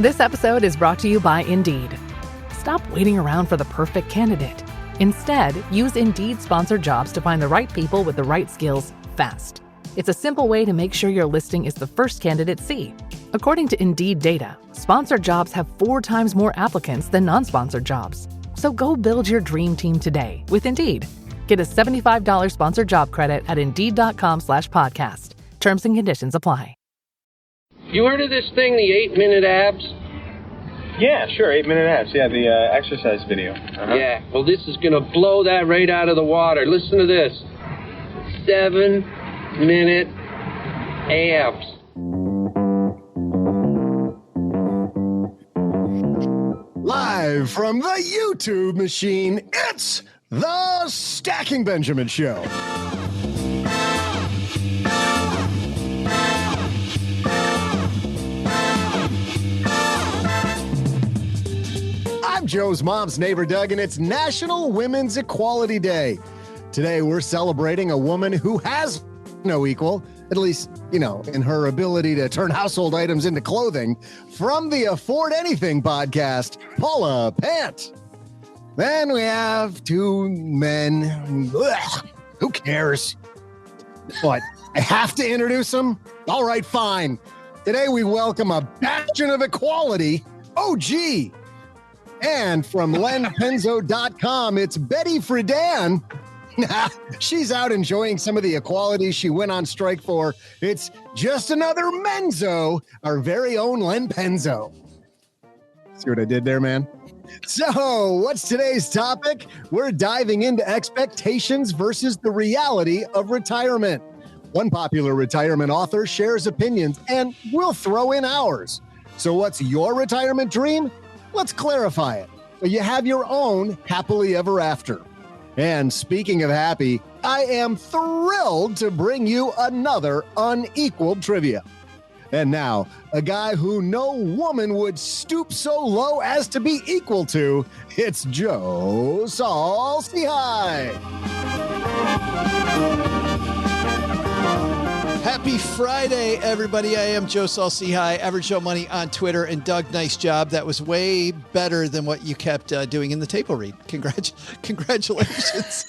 This episode is brought to you by Indeed. Stop waiting around for the perfect candidate. Instead, use Indeed sponsored jobs to find the right people with the right skills fast. It's a simple way to make sure your listing is the first candidates see. According to Indeed data, sponsored jobs have 4 times more applicants than non-sponsored jobs. So go build your dream team today with Indeed. Get a $75 sponsored job credit at Indeed.com/podcast. Terms and conditions apply. You heard of this thing, the 8-minute abs? Yeah, sure, 8-minute abs. Yeah, the exercise video. Uh-huh. Yeah, well, this is going to blow that right out of the water. Listen to this. 7-minute abs. Live from the YouTube machine, it's the Stacking Benjamin Show. I'm Joe's mom's neighbor, Doug, and it's National Women's Equality Day. Today, we're celebrating a woman who has no equal, at least, in her ability to turn household items into clothing, from the Afford Anything podcast, Paula, Pant. Then we have 2 men. Ugh, who cares? What? I have to introduce them? All right, fine. Today, we welcome a bastion of equality, OG. And from lenpenzo.com, it's Betty Friedan. She's out enjoying some of the equality she went on strike for. It's just another Menzo, our very own Len Penzo. See what I did there, man? So, what's today's topic? We're diving into expectations versus the reality of retirement. One popular retirement author shares opinions, and we'll throw in ours. So, what's your retirement dream? Let's clarify it. You have your own happily ever after. And speaking of happy, I am thrilled to bring you another unequaled trivia. And now, a guy who no woman would stoop so low as to be equal to, it's Joe Saul-Sehy. Happy Friday, everybody. I am Joe Saul-Sehy, Average Joe Money on Twitter. And Doug, nice job. That was way better than what you kept doing in the table read. Congratulations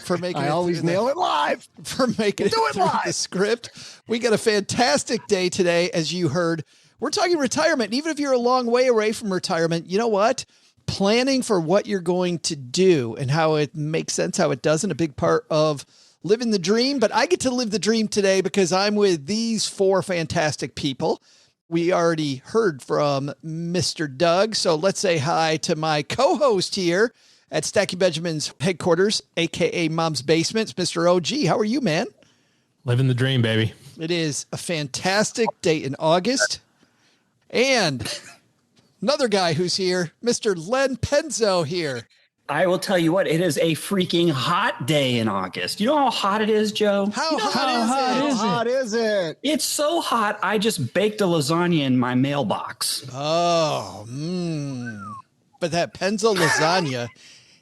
for making I always nail it live. For making it through the script. We got a fantastic day today, as you heard. We're talking retirement. And even if you're a long way away from retirement, you know what? Planning for what you're going to do and how it makes sense, how it doesn't, a big part of living the dream. But I get to live the dream today because I'm with these 4 fantastic people. We already heard from Mr. Doug. So let's say hi to my co-host here at Stacking Benjamin's headquarters, a.k.a. Mom's Basement, Mr. OG. How are you, man? Living the dream, baby. It is a fantastic day in August. And another guy who's here, Mr. Len Penzo here. I will tell you what, it is a freaking hot day in August. You know how hot it is, Joe? How hot is it? Is it? It's so hot, I just baked a lasagna in my mailbox. Oh, but that Penzo lasagna,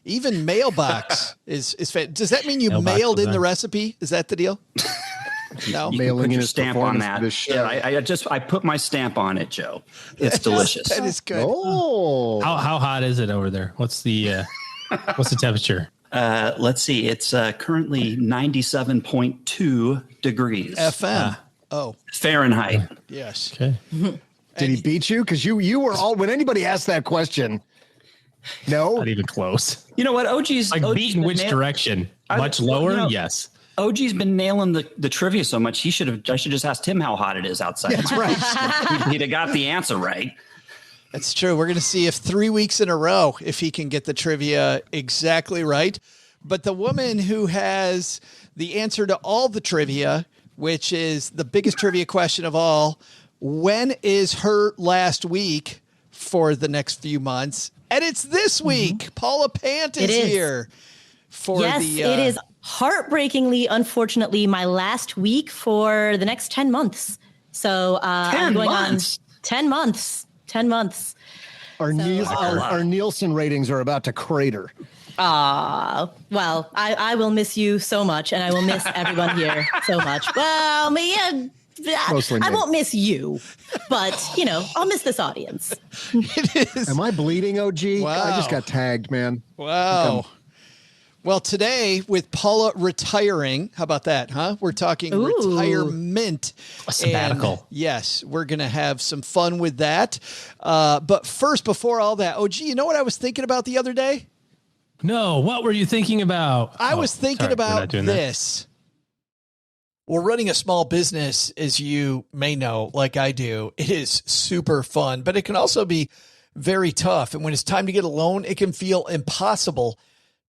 even mailbox is does that mean you mailed in the recipe? Is that the deal? No, you mailing put in your his stamp on that. Yeah, I put my stamp on it, Joe. It's delicious. That is good. Oh, How hot is it over there? What's the temperature? Let's see. It's currently 97.2 degrees. FM. Fahrenheit. Yes. Okay. did he beat you? Because you were all, when anybody asked that question, no, Not even close. You know what? OG's Beat in which direction? Much lower? Yes. OG's been nailing the trivia so much. I should just asked him how hot it is outside. That's right. He'd have got the answer right. That's true. We're going to see if 3 weeks in a row, if he can get the trivia exactly right. But the woman who has the answer to all the trivia, which is the biggest trivia question of all, when is her last week for the next few months? And it's this week. Paula Pant is here. It is heartbreakingly, unfortunately, my last week for the next 10 months. So I'm going on 10 months. 10 months. Our Nielsen ratings are about to crater. Well, I will miss you so much, and I will miss everyone here so much. Well, Mostly I me. won't miss you, but I'll miss this audience. It is. Am I bleeding, OG? Wow. I just got tagged, man. Wow. Well, today with Paula retiring, how about that, huh? We're talking retirement. A sabbatical. And yes, we're going to have some fun with that. But first, before all that, OG, you know what I was thinking about the other day? No, what were you thinking about? I was thinking about this. Well, running a small business, as you may know, like I do, it is super fun, but it can also be very tough. And when it's time to get a loan, it can feel impossible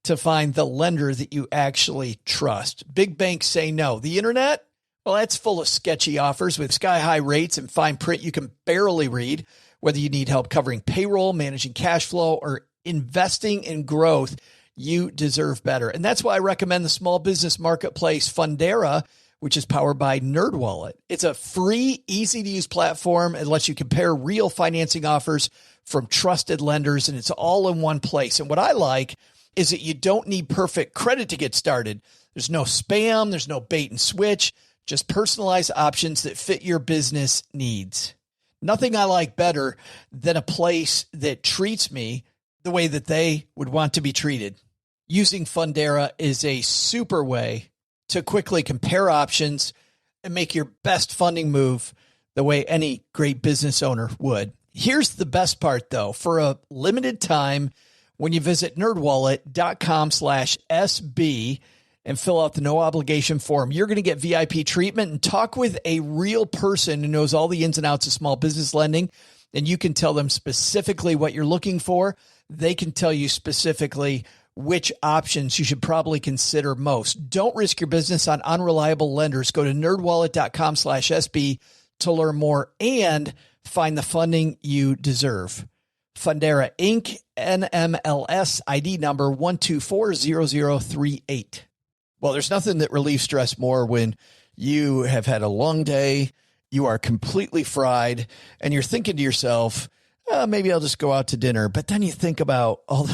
to find the lender that you actually trust. Big banks say no. The internet, well, that's full of sketchy offers with sky-high rates and fine print you can barely read. Whether you need help covering payroll, managing cash flow, or investing in growth, you deserve better. And that's why I recommend the small business marketplace Fundera, which is powered by NerdWallet. It's a free, easy-to-use platform. It lets you compare real financing offers from trusted lenders, and it's all in one place. And what I like is that you don't need perfect credit to get started. There's no spam, there's no bait and switch, just personalized options that fit your business needs. Nothing I like better than a place that treats me the way that they would want to be treated. Using Fundera is a super way to quickly compare options and make your best funding move the way any great business owner would. Here's the best part, though. For a limited time, when you visit nerdwallet.com/SB and fill out the no obligation form, you're going to get VIP treatment and talk with a real person who knows all the ins and outs of small business lending. And you can tell them specifically what you're looking for. They can tell you specifically which options you should probably consider most. Don't risk your business on unreliable lenders. Go to nerdwallet.com/SB to learn more and find the funding you deserve. Fundera Inc. NMLS ID number 1240038. Well, there's nothing that relieves stress more when you have had a long day, you are completely fried, and you're thinking to yourself, maybe I'll just go out to dinner. But then you think about all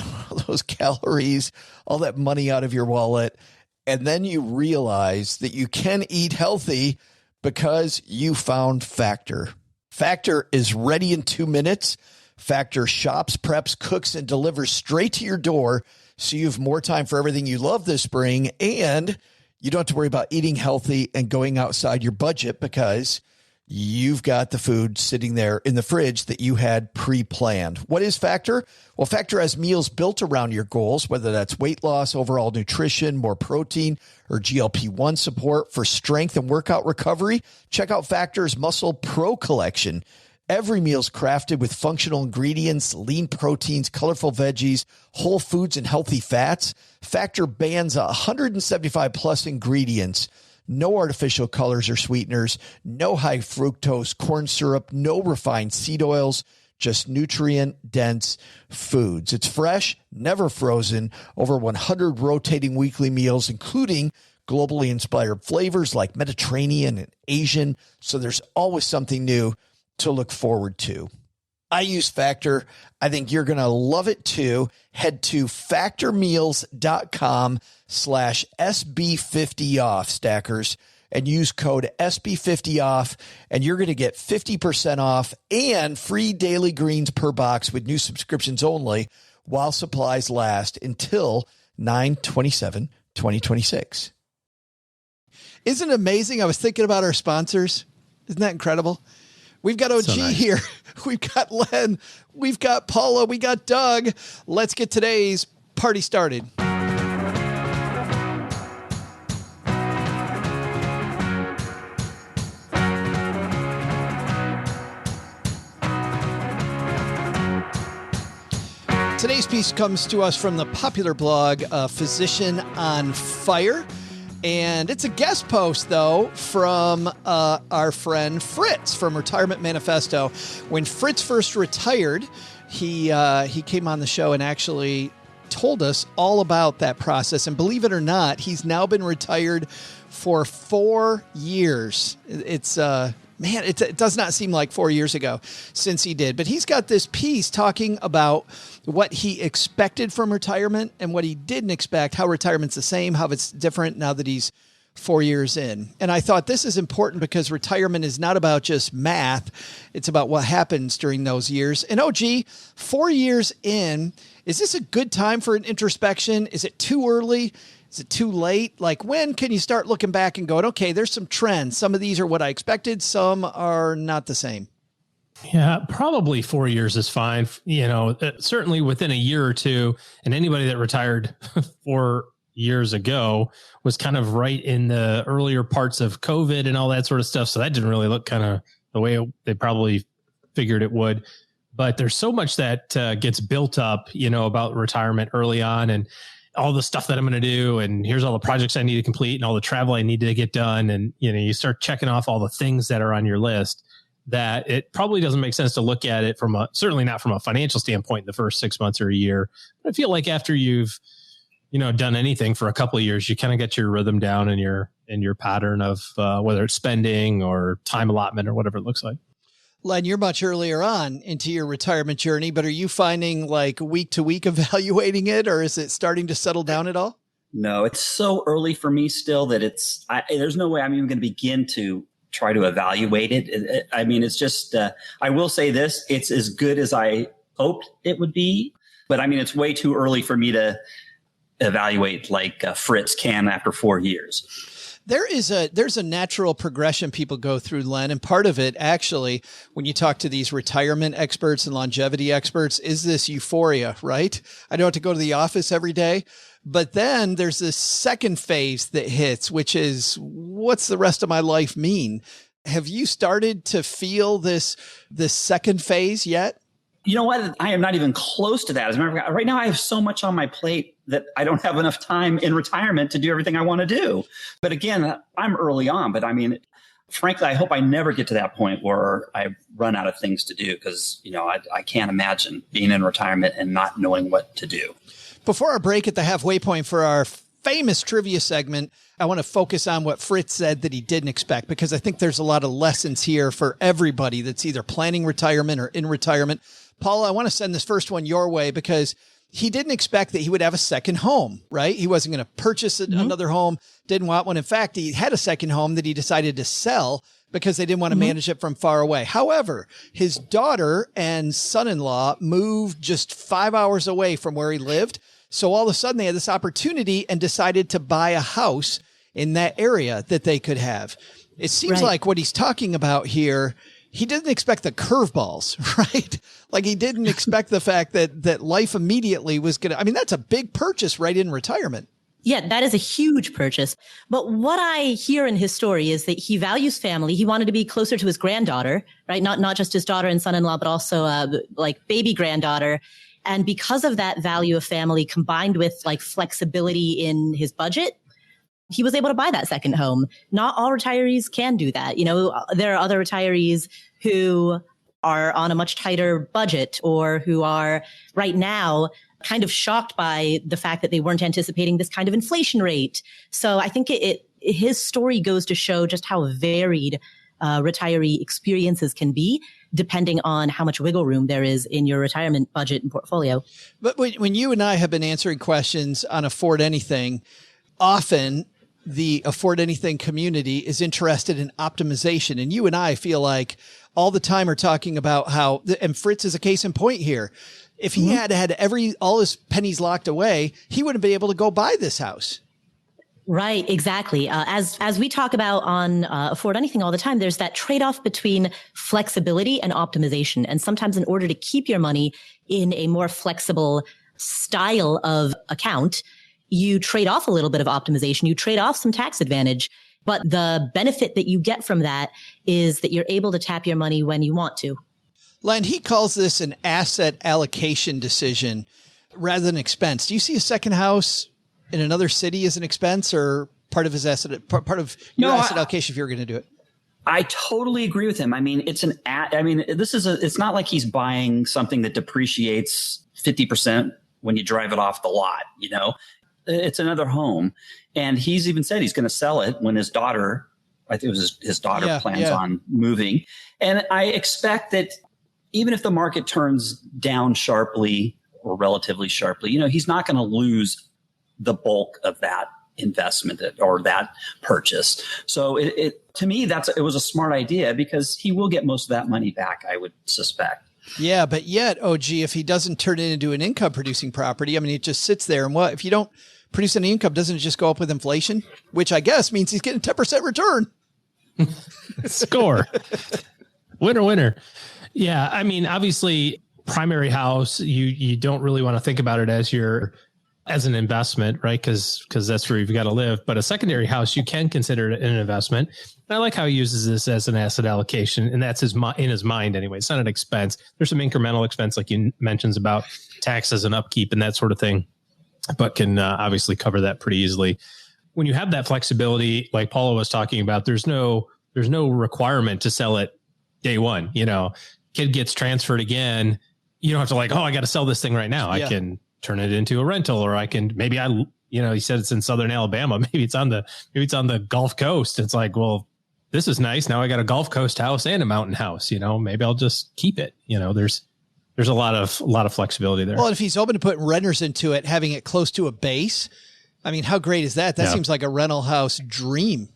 those calories, all that money out of your wallet, and then you realize that you can eat healthy because you found Factor. Factor is ready in 2 minutes. Factor shops, preps, cooks, and delivers straight to your door, so you have more time for everything you love this spring, and you don't have to worry about eating healthy and going outside your budget because you've got the food sitting there in the fridge that you had pre-planned. What is Factor? Well, Factor has meals built around your goals, whether that's weight loss, overall nutrition, more protein, or GLP-1 support for strength and workout recovery. Check out Factor's Muscle Pro collection. Every meal's crafted with functional ingredients, lean proteins, colorful veggies, whole foods, and healthy fats. Factor bans 175 plus ingredients. No artificial colors or sweeteners, no high fructose corn syrup, no refined seed oils, just nutrient-dense foods. It's fresh, never frozen, over 100 rotating weekly meals, including globally inspired flavors like Mediterranean and Asian, so there's always something new to look forward to. I use Factor. I think you're going to love it too. Head to factormeals.com/SB50off, stackers, and use code SB50off, and you're going to get 50% off and free daily greens per box with new subscriptions only while supplies last until 9/27/2026. Isn't it amazing? I was thinking about our sponsors. Isn't that incredible? We've got OG here. We've got Len. We've got Paula. We got Doug. Let's get today's party started. Today's piece comes to us from the popular blog, Physician on Fire. And it's a guest post, though, from our friend Fritz from Retirement Manifesto. When Fritz first retired, he came on the show and actually told us all about that process. And believe it or not, he's now been retired for 4 years. It's man, it does not seem like 4 years ago since he did. But he's got this piece talking about what he expected from retirement and what he didn't expect, how retirement's the same, how it's different now that he's 4 years in. And I thought this is important because retirement is not about just math. It's about what happens during those years. And OG, 4 years in, is this a good time for an introspection? Is it too early? Is it too late? Like, when can you start looking back and going, okay, there's some trends. Some of these are what I expected. Some are not the same. Yeah, probably 4 years is fine. Certainly within a year or two, and anybody that retired 4 years ago was kind of right in the earlier parts of COVID and all that sort of stuff. So that didn't really look kind of the way they probably figured it would. But there's so much that gets built up, about retirement early on, and all the stuff that I'm going to do. And here's all the projects I need to complete and all the travel I need to get done. And, you start checking off all the things that are on your list, that it probably doesn't make sense to look at it certainly not from a financial standpoint in the first 6 months or a year. But I feel like after you've, done anything for a couple of years, you kind of get your rhythm down and your pattern of whether it's spending or time allotment or whatever it looks like. Len, you're much earlier on into your retirement journey, but are you finding like week to week evaluating it, or is it starting to settle down at all? No, it's so early for me still that there's no way I'm even going to begin to try to evaluate it. It's just, I will say this, it's as good as I hoped it would be, but it's way too early for me to evaluate like Fritz can after 4 years. There's a natural progression people go through, Len. And part of it, actually, when you talk to these retirement experts and longevity experts, is this euphoria, right? I don't have to go to the office every day. But then there's this second phase that hits, which is, what's the rest of my life mean? Have you started to feel this second phase yet? You know what? I am not even close to that. As a matter of fact, right now I have so much on my plate that I don't have enough time in retirement to do everything I want to do. But again, I'm early on. But frankly, I hope I never get to that point where I run out of things to do, because, I can't imagine being in retirement and not knowing what to do. Before our break at the halfway point for our famous trivia segment, I want to focus on what Fritz said that he didn't expect, because I think there's a lot of lessons here for everybody that's either planning retirement or in retirement. Paula, I want to send this first one your way, because he didn't expect that he would have a second home, right? He wasn't going to purchase another home, didn't want one. In fact, he had a second home that he decided to sell because they didn't want to manage it from far away. However, his daughter and son-in-law moved just 5 hours away from where he lived. So all of a sudden they had this opportunity and decided to buy a house in that area that they could have. It seems like what he's talking about here, he didn't expect the curveballs, right? Like he didn't expect the fact that life immediately was going to, that's a big purchase right in retirement. Yeah, that is a huge purchase. But what I hear in his story is that he values family. He wanted to be closer to his granddaughter, right? Not just his daughter and son-in-law, but also like baby granddaughter. And because of that value of family combined with like flexibility in his budget, he was able to buy that second home. Not all retirees can do that. There are other retirees who are on a much tighter budget, or who are right now kind of shocked by the fact that they weren't anticipating this kind of inflation rate. So I think his story goes to show just how varied retiree experiences can be, depending on how much wiggle room there is in your retirement budget and portfolio. But when you and I have been answering questions on Afford Anything, often the Afford Anything community is interested in optimization. And you and I feel like all the time are talking about how, and Fritz is a case in point here. If he had all his pennies locked away, he wouldn't be able to go buy this house. Right, exactly. As we talk about on Afford Anything all the time, there's that trade-off between flexibility and optimization. And sometimes in order to keep your money in a more flexible style of account, you trade off a little bit of optimization, you trade off some tax advantage. But the benefit that you get from that is that you're able to tap your money when you want to. Len, he calls this an asset allocation decision rather than expense. Do you see a second house in another city as an expense, or part of his asset allocation if you're going to do it? I totally agree with him. It's it's not like he's buying something that depreciates 50% when you drive it off the lot, It's another home. And he's even said he's going to sell it when his daughter, I think it was his daughter, plans on moving. And I expect that even if the market turns down sharply or relatively sharply, he's not going to lose the bulk of that investment or that purchase. So to me, it was a smart idea because he will get most of that money back, I would suspect. Yeah, but yet, OG, if he doesn't turn it into an income producing property, I mean, it just sits there. And if you don't produce any income, doesn't it just go up with inflation? Which I guess means he's getting 10% return. Score. Winner. Yeah. I mean, obviously primary house, you don't really want to think about it as an investment, right? Because that's where you've got to live. But a secondary house, you can consider it an investment. And I like how he uses this as an asset allocation, and that's in his mind anyway. It's not an expense. There's some incremental expense, like you mentions about taxes and upkeep and that sort of thing, but can obviously cover that pretty easily. When you have that flexibility, like Paula was talking about, there's no requirement to sell it day one. Kid gets transferred again. You don't have to I got to sell this thing right now. Yeah. I can turn it into a rental, or he said it's in Southern Alabama. Maybe it's on the Gulf Coast. It's like, well, this is nice. Now I got a Gulf Coast house and a mountain house, maybe I'll just keep it. There's a lot of flexibility there. Well, if he's open to putting renters into it, having it close to a base, I mean, how great is that? That seems like a rental house dream.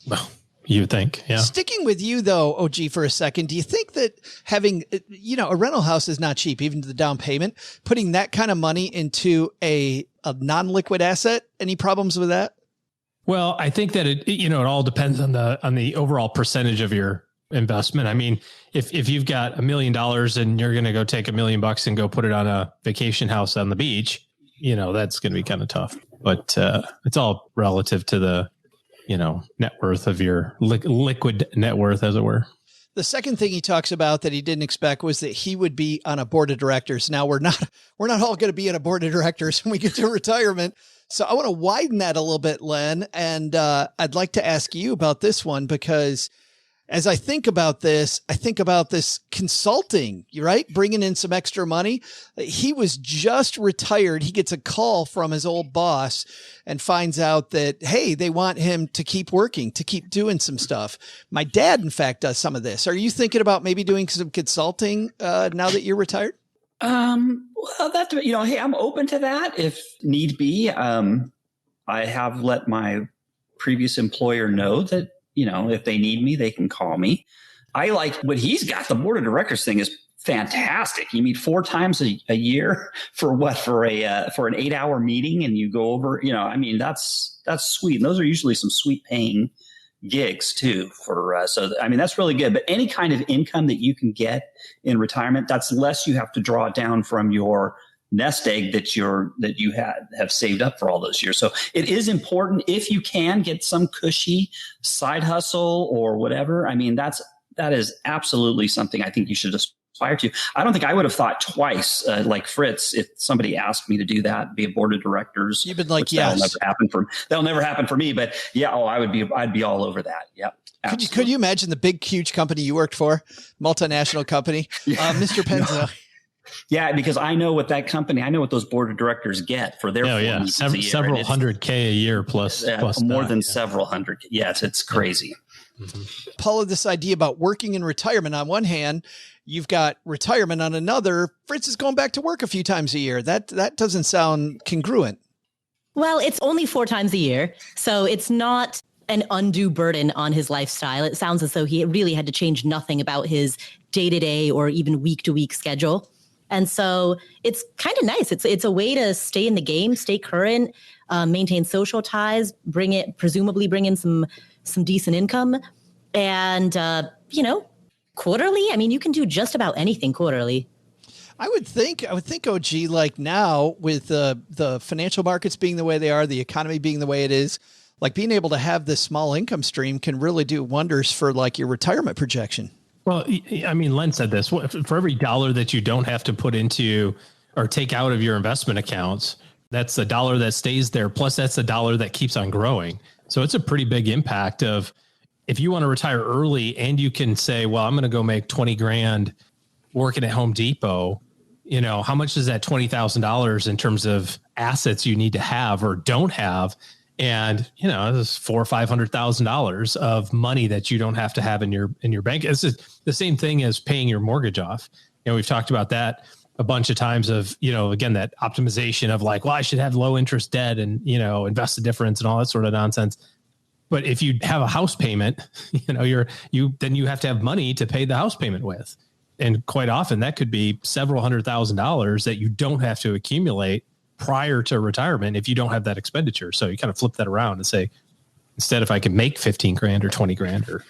Well, you would think, yeah. Sticking with you though, OG, for a second, do you think that having, a rental house is not cheap, even to the down payment, putting that kind of money into a non-liquid asset, any problems with that? Well, I think that it all depends on the overall percentage of your investment. I mean, if you've got $1 million and you're going to go take $1 million and go put it on a vacation house on the beach, that's going to be kind of tough, but it's all relative to the, net worth of your liquid net worth, as it were. The second thing he talks about that he didn't expect was that he would be on a board of directors. Now we're not all going to be on a board of directors when we get to retirement. So I want to widen that a little bit, Len. And I'd like to ask you about this one, because as I think about this consulting, right? Bringing in some extra money. He was just retired. He gets a call from his old boss and finds out that, hey, they want him to keep working, to keep doing some stuff. My dad, in fact, does some of this. Are you thinking about maybe doing some consulting now that you're retired? Well, hey, I'm open to that if need be. I have let my previous employer know that, if they need me, they can call me. I like what he's got. The board of directors thing is fantastic. You meet 4 times a year for an 8-hour meeting, and you go over, that's sweet. And those are usually some sweet paying gigs too that's really good. But any kind of income that you can get in retirement, that's less you have to draw down from your nest egg that you have saved up for all those years. So it is important, if you can get some cushy side hustle or whatever. I mean, that is absolutely something I think you should aspire to. I don't think I would have thought twice, like Fritz, if somebody asked me to do that, be a board of directors. You've been like, yes, that'll never happen for me. But yeah, I'd be all over that. Yep. Could you imagine the big, huge company you worked for, multinational company, Mr. Penzo? Yeah, because I know what those board of directors get for their several hundred K a year plus more than several hundred. Yes, it's crazy. Mm-hmm. Paula, this idea about working in retirement, on one hand, you've got retirement, on another, Fritz is going back to work a few times a year. That doesn't sound congruent. Well, it's only 4 times a year, so it's not an undue burden on his lifestyle. It sounds as though he really had to change nothing about his day-to-day or even week-to-week schedule. And so it's kind of nice. It's a way to stay in the game, stay current, maintain social ties, presumably bring in some decent income. And, quarterly, I mean, you can do just about anything quarterly. I would think, OG, like now with the financial markets being the way they are, the economy being the way it is, like being able to have this small income stream can really do wonders for like your retirement projection. Well, I mean, Len said this, for every dollar that you don't have to put into or take out of your investment accounts, that's the dollar that stays there. Plus that's the dollar that keeps on growing. So it's a pretty big impact of, if you want to retire early and you can say, well, I'm going to go make 20 grand working at Home Depot, how much is that $20,000 in terms of assets you need to have or don't have? And, this is $400,000 or $500,000 of money that you don't have to have in your bank. It's the same thing as paying your mortgage off. We've talked about that a bunch of times of, again, that optimization of like, well, I should have low interest debt and, invest the difference and all that sort of nonsense. But if you have a house payment, then you have to have money to pay the house payment with. And quite often that could be several $100,000 that you don't have to accumulate prior to retirement if you don't have that expenditure. So you kind of flip that around and say, instead, if I can make 15 grand or 20 grand or,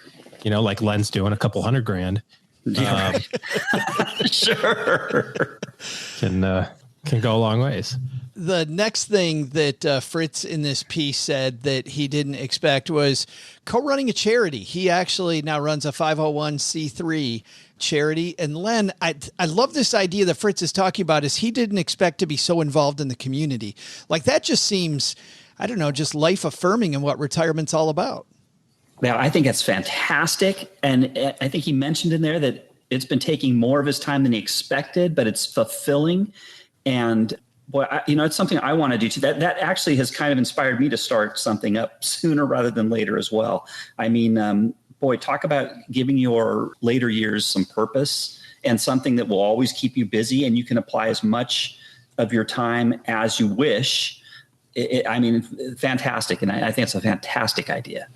like Len's doing a couple $100,000, sure. Can go a long ways. The next thing that Fritz in this piece said that he didn't expect was co-running a charity. He actually now runs a 501c3 charity. And Len, I love this idea that Fritz is talking about is he didn't expect to be so involved in the community. Like that just seems, I don't know, just life affirming in what retirement's all about. Yeah, I think that's fantastic. And I think he mentioned in there that it's been taking more of his time than he expected, but it's fulfilling. And boy, it's something I want to do too. That actually has kind of inspired me to start something up sooner rather than later as well. I mean, boy, talk about giving your later years some purpose and something that will always keep you busy, and you can apply as much of your time as you wish. Fantastic. And I think it's a fantastic idea.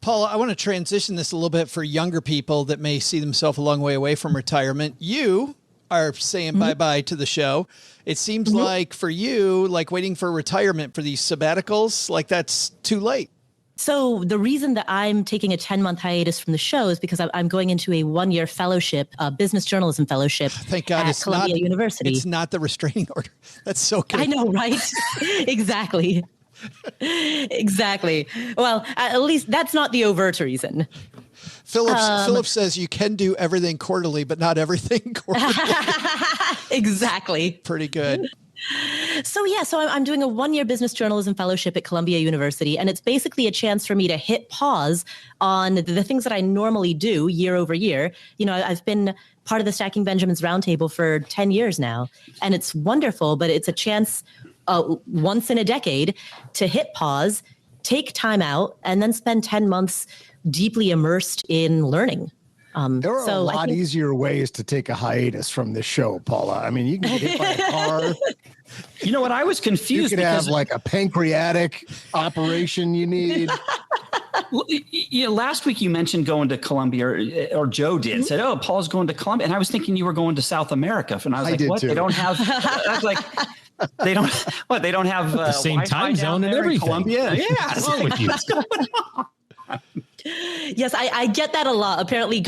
Paula, I want to transition this a little bit for younger people that may see themselves a long way away from retirement. You are saying bye-bye to the show. It seems like for you, like waiting for retirement for these sabbaticals, like that's too late. So the reason that I'm taking a 10-month hiatus from the show is because I'm going into a 1-year fellowship, business journalism fellowship. Thank God at Columbia University. It's not the restraining order. That's so good. I know, right? Exactly. Exactly. Well, at least that's not the overt reason. Philip says you can do everything quarterly, but not everything quarterly. Exactly. Pretty good. So I'm doing a 1-year business journalism fellowship at Columbia University, and it's basically a chance for me to hit pause on the things that I normally do year over year. I've been part of the Stacking Benjamins Roundtable for 10 years now, and it's wonderful, but it's a chance once in a decade to hit pause, take time out, and then spend 10 months deeply immersed in learning. There are a lot easier ways to take a hiatus from this show, Paula. I mean, you can get hit by a car. You know what? I was confused. You could have like a pancreatic operation you need. Last week you mentioned going to Colombia, or Joe did, said, "Oh, Paul's going to Colombia," and I was thinking you were going to South America, and I was like, "What? Too. They don't have?" I was like, "They don't. What? They don't have the same Wi-Fi time zone and everything." Colombia, yeah. What's wrong with you? Yes, I get that a lot. Apparently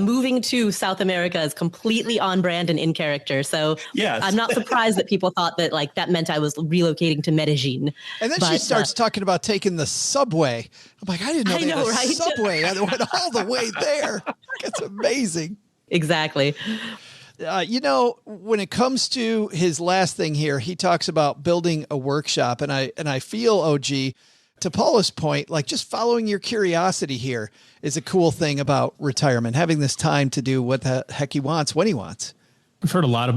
moving to South America is completely on brand and in character. So yes. I'm not surprised that people thought that that meant I was relocating to Medellin. And then she starts talking about taking the subway. I'm like, I didn't know they had a subway. I went all the way there. That's amazing. Exactly. When it comes to his last thing here, he talks about building a workshop. And I feel, OG, to Paula's point, like just following your curiosity here is a cool thing about retirement, having this time to do what the heck he wants when he wants. I've heard a lot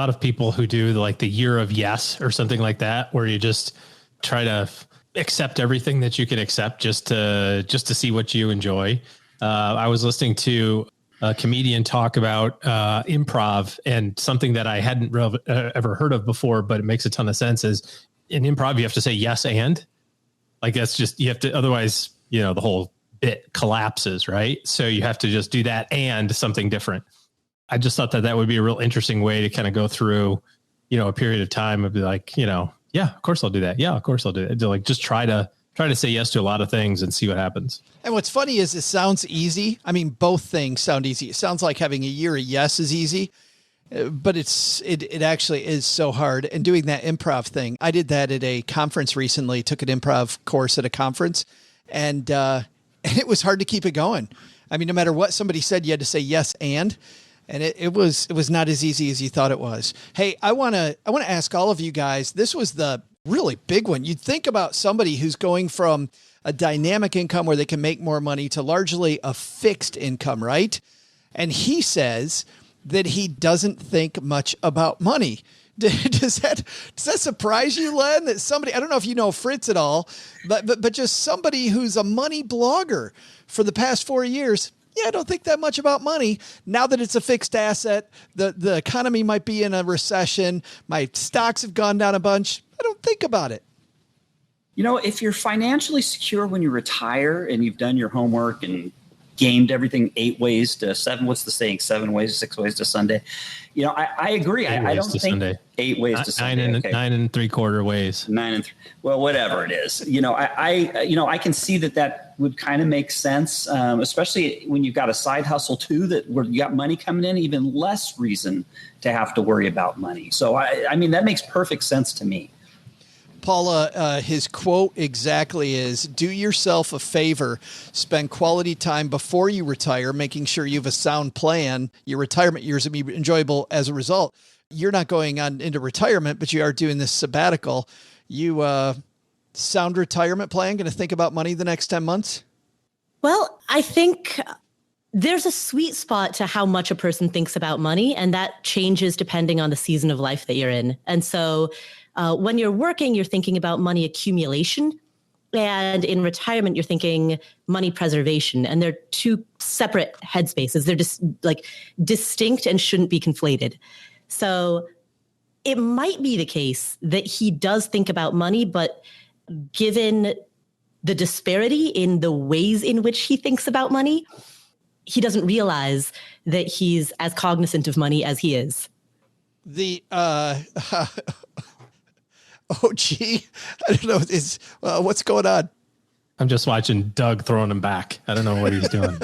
of people who do like the year of yes or something like that, where you just try to accept everything that you can accept just to see what you enjoy. I was listening to a comedian talk about improv, and something that I hadn't ever heard of before, but it makes a ton of sense is in improv, you have to say yes and. Like that's just, you have to, otherwise, the whole bit collapses, right? So you have to just do that and something different. I just thought that would be a real interesting way to kind of go through, a period of time of be like, yeah, of course I'll do that. Yeah, of course I'll do it. To like, just try to say yes to a lot of things and see what happens. And what's funny is it sounds easy. I mean, both things sound easy. It sounds like having a year of yes is easy. But it actually is so hard. And doing that improv thing, I did that at a conference recently, took an improv course at a conference, and it was hard to keep it going. I mean, no matter what somebody said, you had to say yes and it was not as easy as you thought it was. Hey, I want to ask all of you guys, this was the really big one. You'd think about somebody who's going from a dynamic income where they can make more money to largely a fixed income, right? And he says that he doesn't think much about money. Does that surprise you, Len? That somebody, I don't know if you know Fritz at all, but just somebody who's a money blogger for the past 4 years I don't think that much about money. Now that it's a fixed asset, the economy might be in a recession. My stocks have gone down a bunch. I don't think about it. If you're financially secure when you retire and you've done your homework and gamed everything 8 ways to 7, what's the saying? 7 ways, 6 ways to Sunday. I agree. I don't think Sunday. 8 ways to Sunday. 9 3/4 ways. 9 well, whatever it is. I can see that would kind of make sense, especially when you've got a side hustle too, where you got money coming in, even less reason to have to worry about money. So I mean, that makes perfect sense to me. Paula, his quote exactly is, do yourself a favor, spend quality time before you retire, making sure you have a sound plan. Your retirement years will be enjoyable as a result. You're not going on into retirement, but you are doing this sabbatical. You sound retirement plan, going to think about money the next 10 months? Well, I think there's a sweet spot to how much a person thinks about money, and that changes depending on the season of life that you're in. And so when you're working, you're thinking about money accumulation. And in retirement, you're thinking money preservation. And they're two separate headspaces. They're just distinct and shouldn't be conflated. So it might be the case that he does think about money, but given the disparity in the ways in which he thinks about money, he doesn't realize that he's as cognizant of money as he is. I don't know. What's going on? I'm just watching Doug throwing him back. I don't know what he's doing.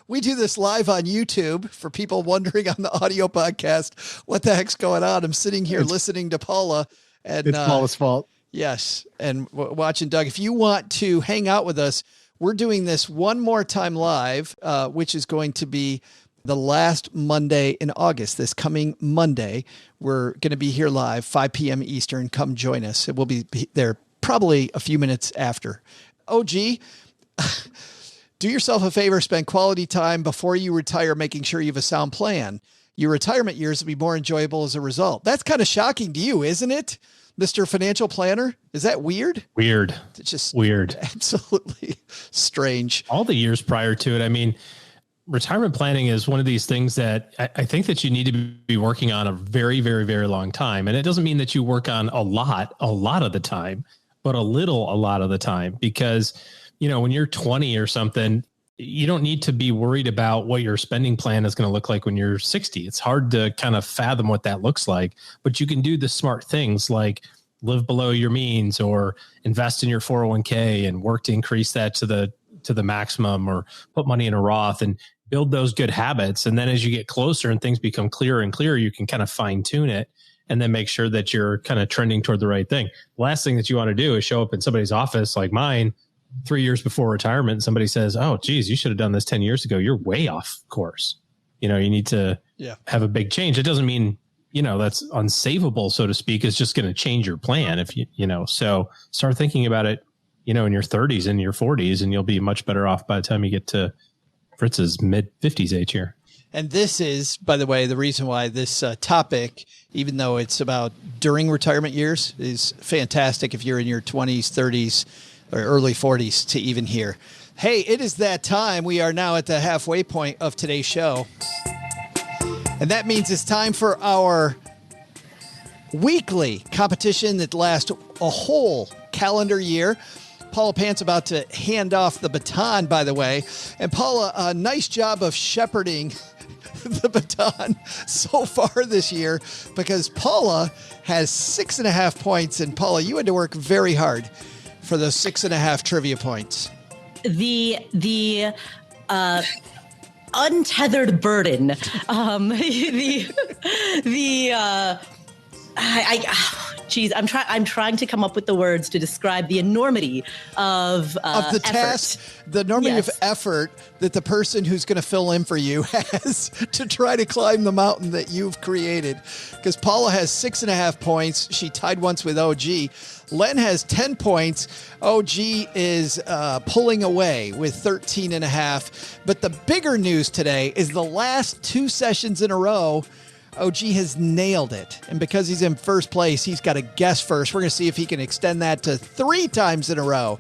We do this live on YouTube for people wondering on the audio podcast, what the heck's going on? I'm sitting here listening to Paula. And it's Paula's fault. Yes. And watching Doug. If you want to hang out with us, we're doing this one more time live, which is going to be the last Monday in August. This coming Monday, we're going to be here live, 5 p.m. Eastern. Come join us. It will be there probably a few minutes after. OG, do yourself a favor, spend quality time before you retire, making sure you have a sound plan. Your retirement years will be more enjoyable as a result. That's kind of shocking to you, isn't it, Mr. Financial Planner? Is that weird? Weird. It's just weird. Absolutely strange. All the years prior to it, I mean, retirement planning is one of these things that I think that you need to be working on a very, very, very long time. And it doesn't mean that you work on a lot of the time, but a lot of the time, because, when you're 20 or something, you don't need to be worried about what your spending plan is going to look like when you're 60. It's hard to kind of fathom what that looks like, but you can do the smart things like live below your means or invest in your 401k and work to increase that to the maximum, or put money in a Roth and build those good habits. And then as you get closer and things become clearer and clearer, you can kind of fine tune it and then make sure that you're kind of trending toward the right thing. The last thing that you want to do is show up in somebody's office like mine 3 years before retirement. And somebody says, oh, geez, you should have done this 10 years ago. You're way off course. You need to have a big change. It doesn't mean, that's unsavable, so to speak. It's just going to change your plan. If so start thinking about it, in your 30s and your 40s, and you'll be much better off by the time you get to Fritz's mid 50s age here. And this is, by the way, the reason why this topic, even though it's about during retirement years, is fantastic if you're in your 20s, 30s, or early 40s to even hear. Hey, it is that time. We are now at the halfway point of today's show. And that means it's time for our weekly competition that lasts a whole calendar year. Paula Pant's about to hand off the baton, by the way. And Paula, a nice job of shepherding the baton so far this year, because Paula has 6.5 points. And Paula, you had to work very hard for those 6.5 trivia points. The untethered burden. I'm trying to come up with the words to describe the enormity of the effort. Task, the enormity of effort that the person who's going to fill in for you has to try to climb the mountain that you've created. Because Paula has 6.5 points. She tied once with OG. Len has 10 points. OG is pulling away with 13.5. But the bigger news today is the last 2 sessions in a row, OG has nailed it. And because he's in first place, he's got to guess first. We're going to see if he can extend that to 3 times in a row.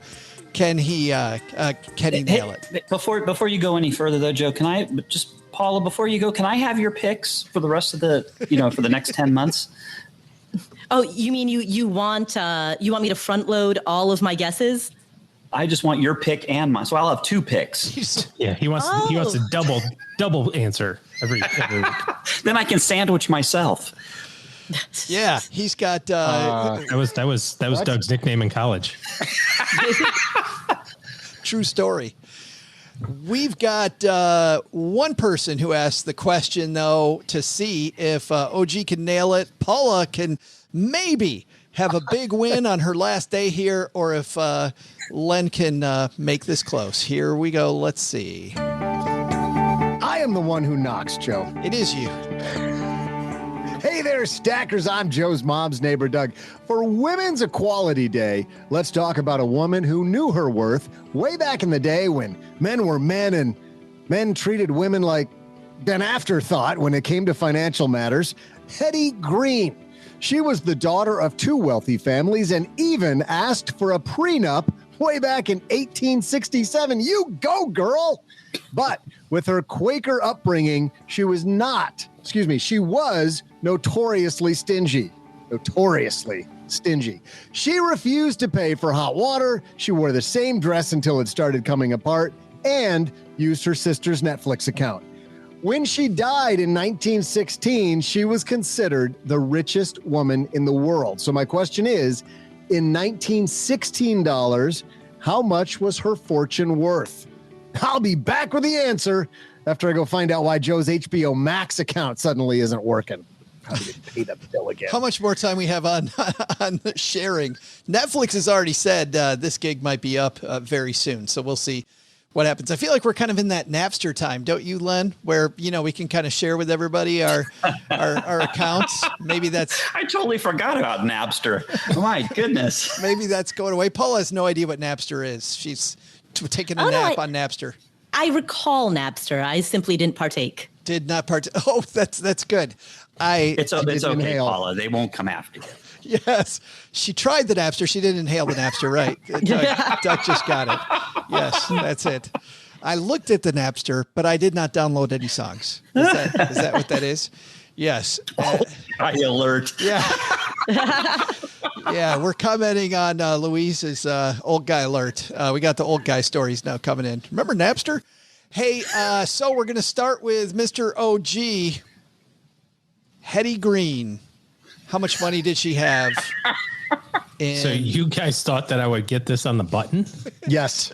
can he nail it? Before you go any further, though, Joe, Paula, before you go, can I have your picks for the rest of for the next 10 months? Oh, you mean you want me to front load all of my guesses? I just want your pick and mine, so I'll have 2 picks. Yeah, he wants to double answer every week. Then I can sandwich myself. Yeah, he's got. That was Doug's nickname in college. True story. We've got one person who asked the question, though, to see if OG can nail it. Paula can maybe have a big win on her last day here, or if Len can make this close. Here we go. Let's see. I am the one who knocks, Joe. It is you. Hey there, stackers. I'm Joe's mom's neighbor, Doug. For Women's Equality Day, let's talk about a woman who knew her worth way back in the day when men were men and men treated women like an afterthought when it came to financial matters. Hetty Green. She was the daughter of 2 wealthy families and even asked for a prenup way back in 1867. You go, girl! But with her Quaker upbringing, she was notoriously stingy. Notoriously stingy. She refused to pay for hot water. She wore the same dress until it started coming apart and used her sister's Netflix account. When she died in 1916, she was considered the richest woman in the world. So my question is, in 1916 dollars, how much was her fortune worth? I'll be back with the answer after I go find out why Joe's HBO Max account suddenly isn't working. How to pay the bill again. How much more time we have on sharing? Netflix has already said this gig might be up very soon, so we'll see what happens. I feel like we're kind of in that Napster time, don't you, Len? Where we can kind of share with everybody our accounts. Maybe that's. I totally forgot about Napster. My goodness. Maybe that's going away. Paula has no idea what Napster is. She's taking a nap on Napster. I recall Napster. I simply didn't partake. Did not partake. Oh, that's good. It's okay, Paula. They won't come after you. Yes. She tried the Napster. She didn't inhale the Napster, right? Doug just got it. Yes, that's it. I looked at the Napster, but I did not download any songs. Is that what that is? Yes. High alert. Yeah. Yeah, we're commenting on Louise's old guy alert. We got the old guy stories now coming in. Remember Napster? Hey, so we're going to start with Mr. OG. Hetty Green. How much money did she have? So you guys thought that I would get this on the button? Yes.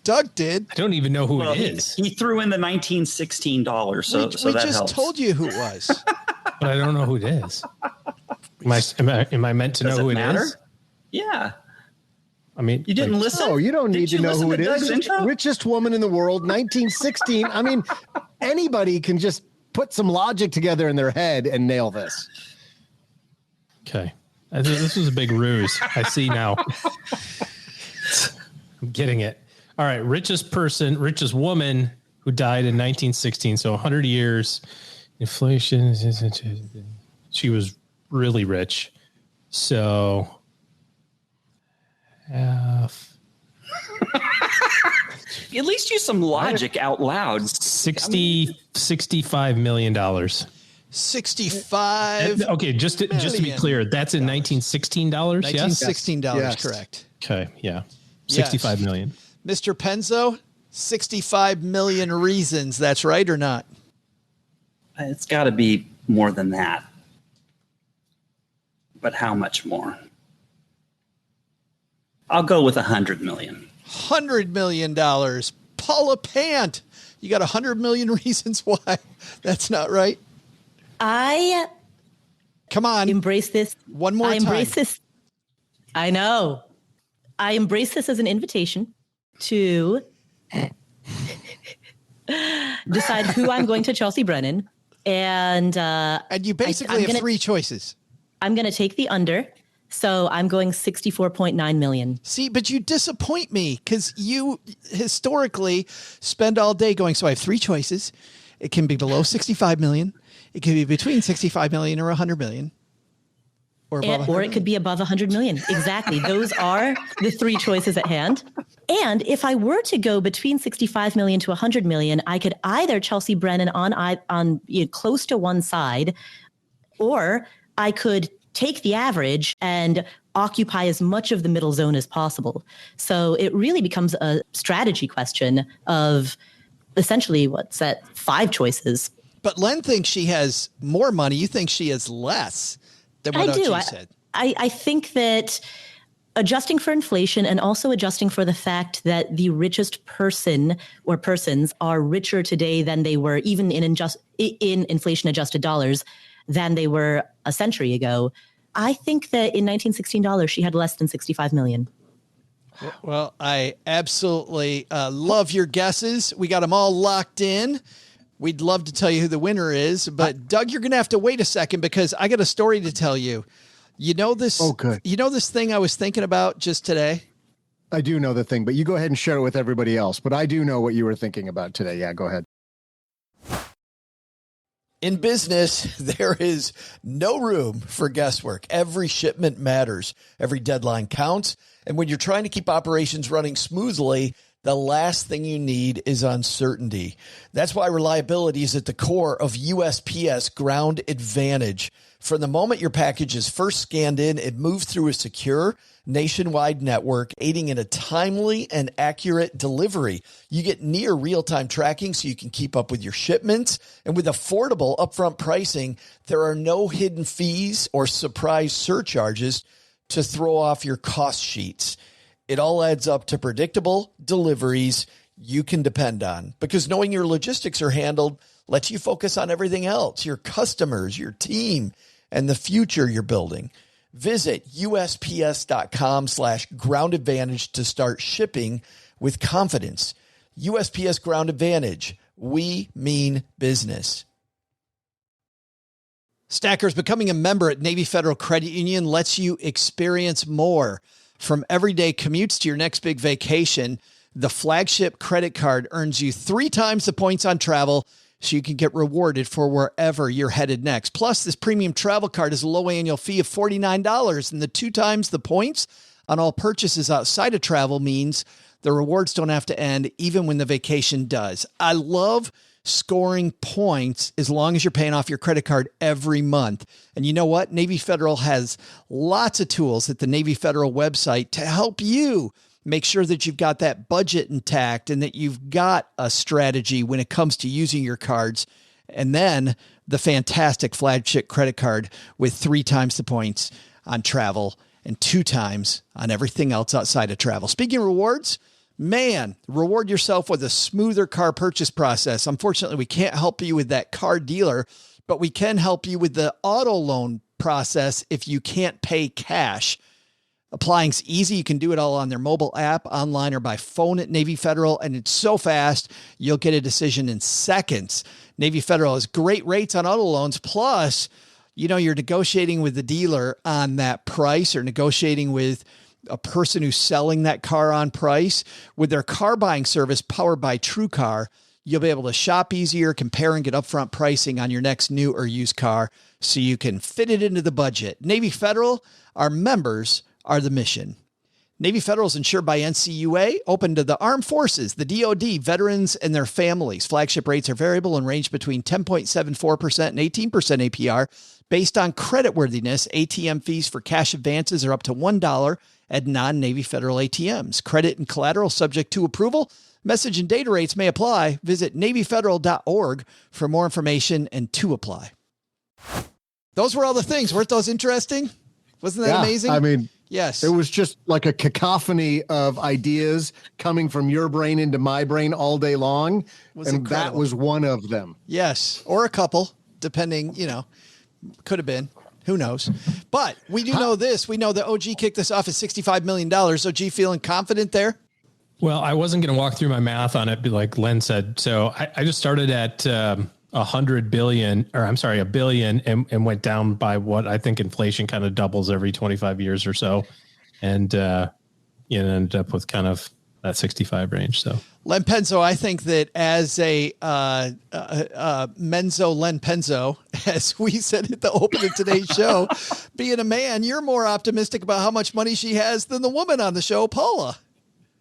Doug did. I don't even know who it is. He threw in the 1916 dollars, so we that just helps. told you who it was. But I don't know who it is. Am I meant to know who it is? Yeah. I mean, you didn't listen? Oh, you don't need to know who it is. Intro? Richest woman in the world, 1916. I mean, anybody can just put some logic together in their head and nail this. Okay. This was a big ruse. I see now. I'm getting it. All right. Richest woman who died in 1916. So 100 years. Inflation. She was really rich. So. At least use some logic out loud. $65 million. 65. Okay, just to be clear, that's in 1916 dollars. $1916, yes. Correct. Okay, yeah, 65 million. Mr. Penzo, 65 million reasons. That's right or not? It's got to be more than that. But how much more? I'll go with 100 million. $100 million. Paula Pant, you got 100 million reasons why that's not right. Come on. Embrace this. One more time. I embrace this. I know. I embrace this as an invitation to decide who I'm going to Chelsea Brennan. And you basically have 3 choices. I'm going to take the under. So I'm going 64.9 million. See, but you disappoint me because you historically spend all day going, so I have 3 choices. It can be below 65 million. It can be between 65 million or 100 million. Or it could be above 100 million. Exactly. Those are the 3 choices at hand. And if I were to go between 65 million to 100 million, I could either Chelsea Brennan on close to one side, or I could take the average and occupy as much of the middle zone as possible. So it really becomes a strategy question of essentially what's that 5 choices. But Len thinks she has more money. You think she has less than what OG said. I think that adjusting for inflation and also adjusting for the fact that the richest person or persons are richer today than they were even in inflation adjusted dollars than they were a century ago. I think that in 1916 dollars, she had less than 65 million. Well, I absolutely love your guesses. We got them all locked in. We'd love to tell you who the winner is, but Doug, you're going to have to wait a second because I got a story to tell you. You know this? Oh, good. You know this thing I was thinking about just today? I do know the thing, but you go ahead and share it with everybody else. But I do know what you were thinking about today. Yeah, go ahead. In business, there is no room for guesswork. Every shipment matters. Every deadline counts. And when you're trying to keep operations running smoothly, the last thing you need is uncertainty. That's why reliability is at the core of USPS Ground Advantage. From the moment your package is first scanned in, it moves through a secure nationwide network, aiding in a timely and accurate delivery. You get near real-time tracking so you can keep up with your shipments. And with affordable upfront pricing, there are no hidden fees or surprise surcharges to throw off your cost sheets. It all adds up to predictable deliveries you can depend on, because knowing your logistics are handled lets you focus on everything else, your customers, your team, and the future you're building. Visit USPS.com/Ground Advantage to start shipping with confidence. USPS Ground Advantage. We mean business. Stackers, becoming a member at Navy Federal Credit Union lets you experience more. From everyday commutes to your next big vacation, the flagship credit card earns you 3 times the points on travel, so you can get rewarded for wherever you're headed next. Plus, this premium travel card is a low annual fee of $49, and the 2 times the points on all purchases outside of travel means the rewards don't have to end even when the vacation does. I love scoring points as long as you're paying off your credit card every month. And you know what? Navy Federal has lots of tools at the Navy Federal website to help you make sure that you've got that budget intact and that you've got a strategy when it comes to using your cards. And then the fantastic flagship credit card with 3 times the points on travel and 2 times on everything else outside of travel. Speaking of rewards, man, reward yourself with a smoother car purchase process. Unfortunately, we can't help you with that car dealer, but we can help you with the auto loan process if you can't pay cash. Applying's easy. You can do it all on their mobile app, online, or by phone at Navy Federal, and it's so fast, you'll get a decision in seconds. Navy Federal has great rates on auto loans, plus, you're negotiating with the dealer on that price or negotiating with a person who's selling that car on price. With their car buying service powered by TrueCar, you'll be able to shop easier, compare, and get upfront pricing on your next new or used car so you can fit it into the budget. Navy Federal, our members are the mission. Navy Federal is insured by NCUA, open to the Armed Forces, the DoD, veterans, and their families. Flagship rates are variable and range between 10.74% and 18% APR. Based on creditworthiness, ATM fees for cash advances are up to $1 at non-Navy Federal ATMs. Credit and collateral subject to approval. Message and data rates may apply. Visit NavyFederal.org for more information and to apply. Those were all the things. Weren't those interesting? Wasn't that amazing? I mean, yes. It was just like a cacophony of ideas coming from your brain into my brain all day long. And incredible. That was one of them. Yes. Or a couple, depending, could have been. Who knows? But we do know this. We know that OG kicked this off at $65 million. OG feeling confident there? Well, I wasn't going to walk through my math on it, like Len said. So I just started at $100 billion, $1 billion, and went down by what I think inflation kind of doubles every 25 years or so. And, ended up with kind of that 65 range. So Len Penzo, I think that as a Menzo Len Penzo, as we said at the open of today's show, being a man, you're more optimistic about how much money she has than the woman on the show, Paula.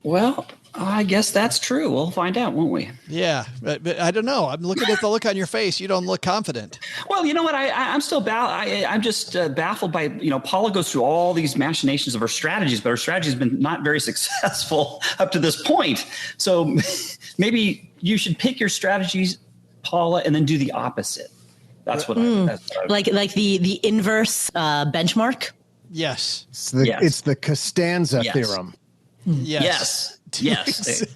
Well, I guess that's true. We'll find out, won't we? Yeah, but I don't know. I'm looking at the look on your face. You don't look confident. Well, you know what? I'm still I'm just baffled by, Paula goes through all these machinations of her strategies, but her strategy has been not very successful up to this point. So maybe you should pick your strategies, Paula, and then do the opposite. That's what like the inverse benchmark. Yes. It's the Costanza theorem. Yes.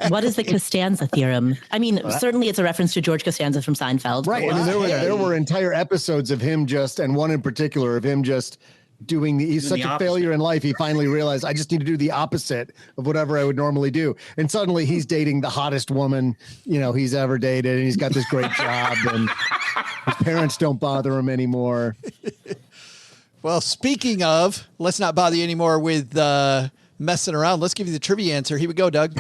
What is the Costanza theorem? I mean, certainly it's a reference to George Costanza from Seinfeld. Right. I mean, there were entire episodes of him and one in particular of him just he's such a failure in life. He finally realized, I just need to do the opposite of whatever I would normally do. And suddenly he's dating the hottest woman, he's ever dated. And he's got this great job and his parents don't bother him anymore. Well, speaking of, let's not bother you anymore with messing around. Let's give you the trivia answer. Here we go, Doug.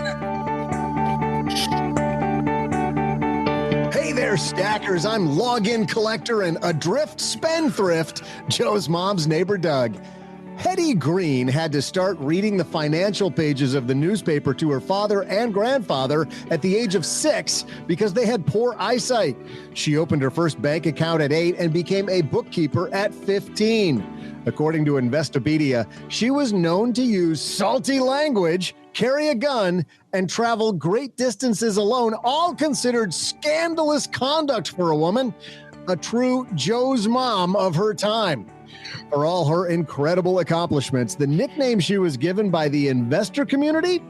Hey there, stackers. I'm login collector and adrift spendthrift, Joe's mom's neighbor, Doug. Hetty Green had to start reading the financial pages of the newspaper to her father and grandfather at the age of 6 because they had poor eyesight. She opened her first bank account at 8 and became a bookkeeper at 15. According to Investopedia, she was known to use salty language, carry a gun, and travel great distances alone, all considered scandalous conduct for a woman, a true Joe's mom of her time. For all her incredible accomplishments, the nickname she was given by the investor community,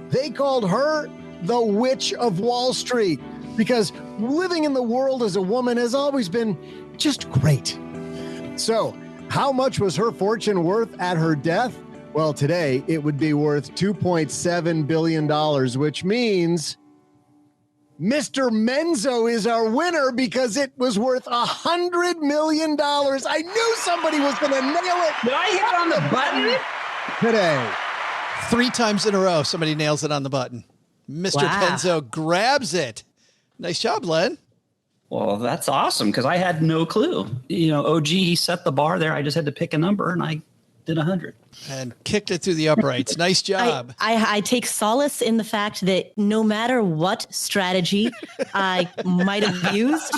they called her the Witch of Wall Street, because living in the world as a woman has always been just great. So, how much was her fortune worth at her death? Well, today it would be worth $2.7 billion, which means Mr. Penzo is our winner because it was worth $100 million. I knew somebody was going to nail it. Did I hit on the button? Today. 3 times in a row, somebody nails it on the button. Mr. Penzo grabs it. Nice job, Len. Well, that's awesome because I had no clue. OG, he set the bar there. I just had to pick a number and I did 100. And kicked it through the uprights. Nice job. I take solace in the fact that no matter what strategy I might have used,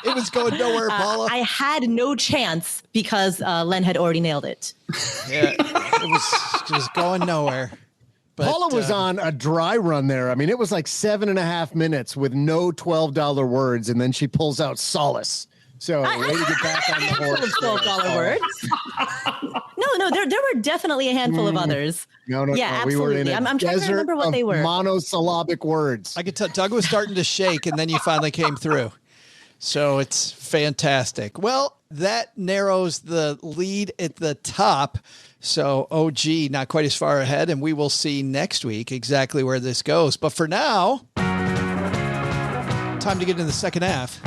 it was going nowhere, Paula. I had no chance because Len had already nailed it. Yeah, it was just going nowhere. But, Paula was on a dry run there. I mean, it was like 7.5 minutes with no $12 words, and then she pulls out solace. So way to get back on the horse. $12 words. No, there were definitely a handful of others. No, yeah, we absolutely. were in I'm trying to remember what they were. Monosyllabic words. I could tell Doug was starting to shake, and then you finally came through. So it's fantastic. Well, that narrows the lead at the top. So OG not quite as far ahead, and we will see next week exactly where this goes. But for now, time to get into the second half.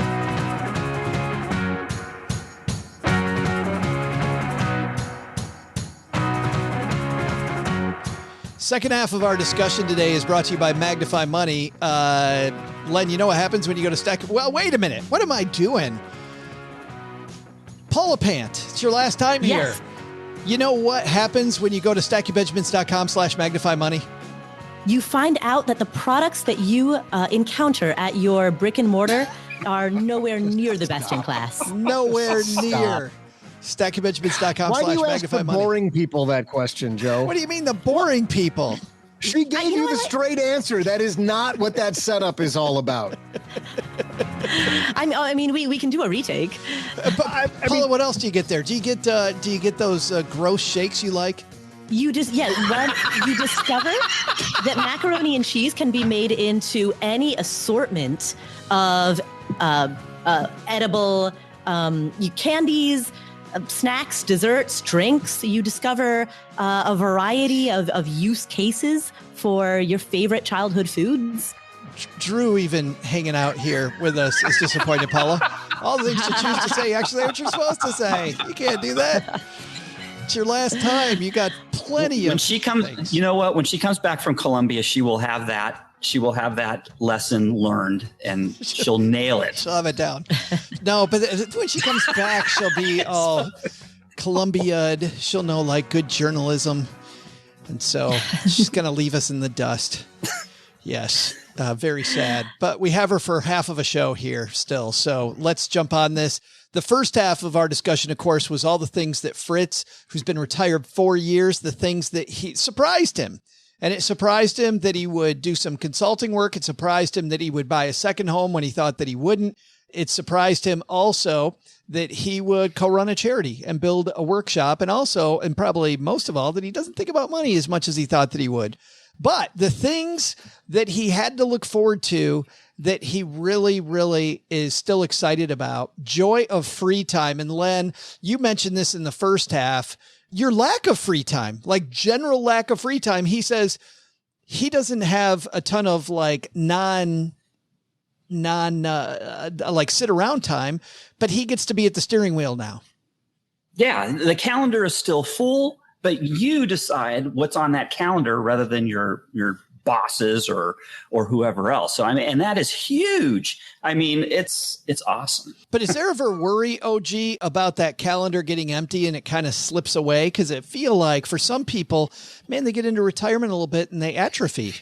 Second half of our discussion today is brought to you by Magnify Money. Len, you know what happens when you go to stack? Well, wait a minute. What am I doing? Paula Pant, it's your last time here. Yes. You know what happens when you go to stackingbenjamins.com/magnify money? You find out that the products that you encounter at your brick and mortar are nowhere near the best in class. Nowhere near. stackingbenjamins.com/magnify money. Why do you ask the boring people that question, Joe? What do you mean the boring people? She gave you the straight answer. That is not what that setup is all about. I mean, we can do a retake. Paula, what else do you get there? Do you get those gross shakes you like? You discover that macaroni and cheese can be made into any assortment of edible candies, snacks, desserts, drinks. You discover a variety of use cases for your favorite childhood foods. Drew even hanging out here with us is disappointed, Paula. All the things you choose to say actually what you're supposed to say. You can't do that. It's your last time. You got plenty of things. You know what? When she comes back from Columbia, she will have that lesson learned and she'll nail it. She'll have it down. No, but when she comes back, she'll be all Columbia'd. She'll know like good journalism. And so she's going to leave us in the dust. Yes. Very sad. But we have her for half of a show here still. So let's jump on this. The first half of our discussion, of course, was all the things that Fritz, who's been retired 4 years, the things that he surprised him. And it surprised him that he would do some consulting work. It surprised him that he would buy a second home when he thought that he wouldn't. It surprised him also that he would co-run a charity and build a workshop. And also, and probably most of all, that he doesn't think about money as much as he thought that he would. But the things that he had to look forward to that he really, really is still excited about, joy of free time. And Len, you mentioned this in the first half, your lack of free time, like general lack of free time. He says he doesn't have a ton of like like sit around time, but he gets to be at the steering wheel now. Yeah, the calendar is still full, but you decide what's on that calendar rather than your bosses or whoever else. So I mean, and that is huge. I mean, it's awesome. But is there ever worry, OG, about that calendar getting empty and it kind of slips away? Because it feel like for some people, man, they get into retirement a little bit and they atrophy.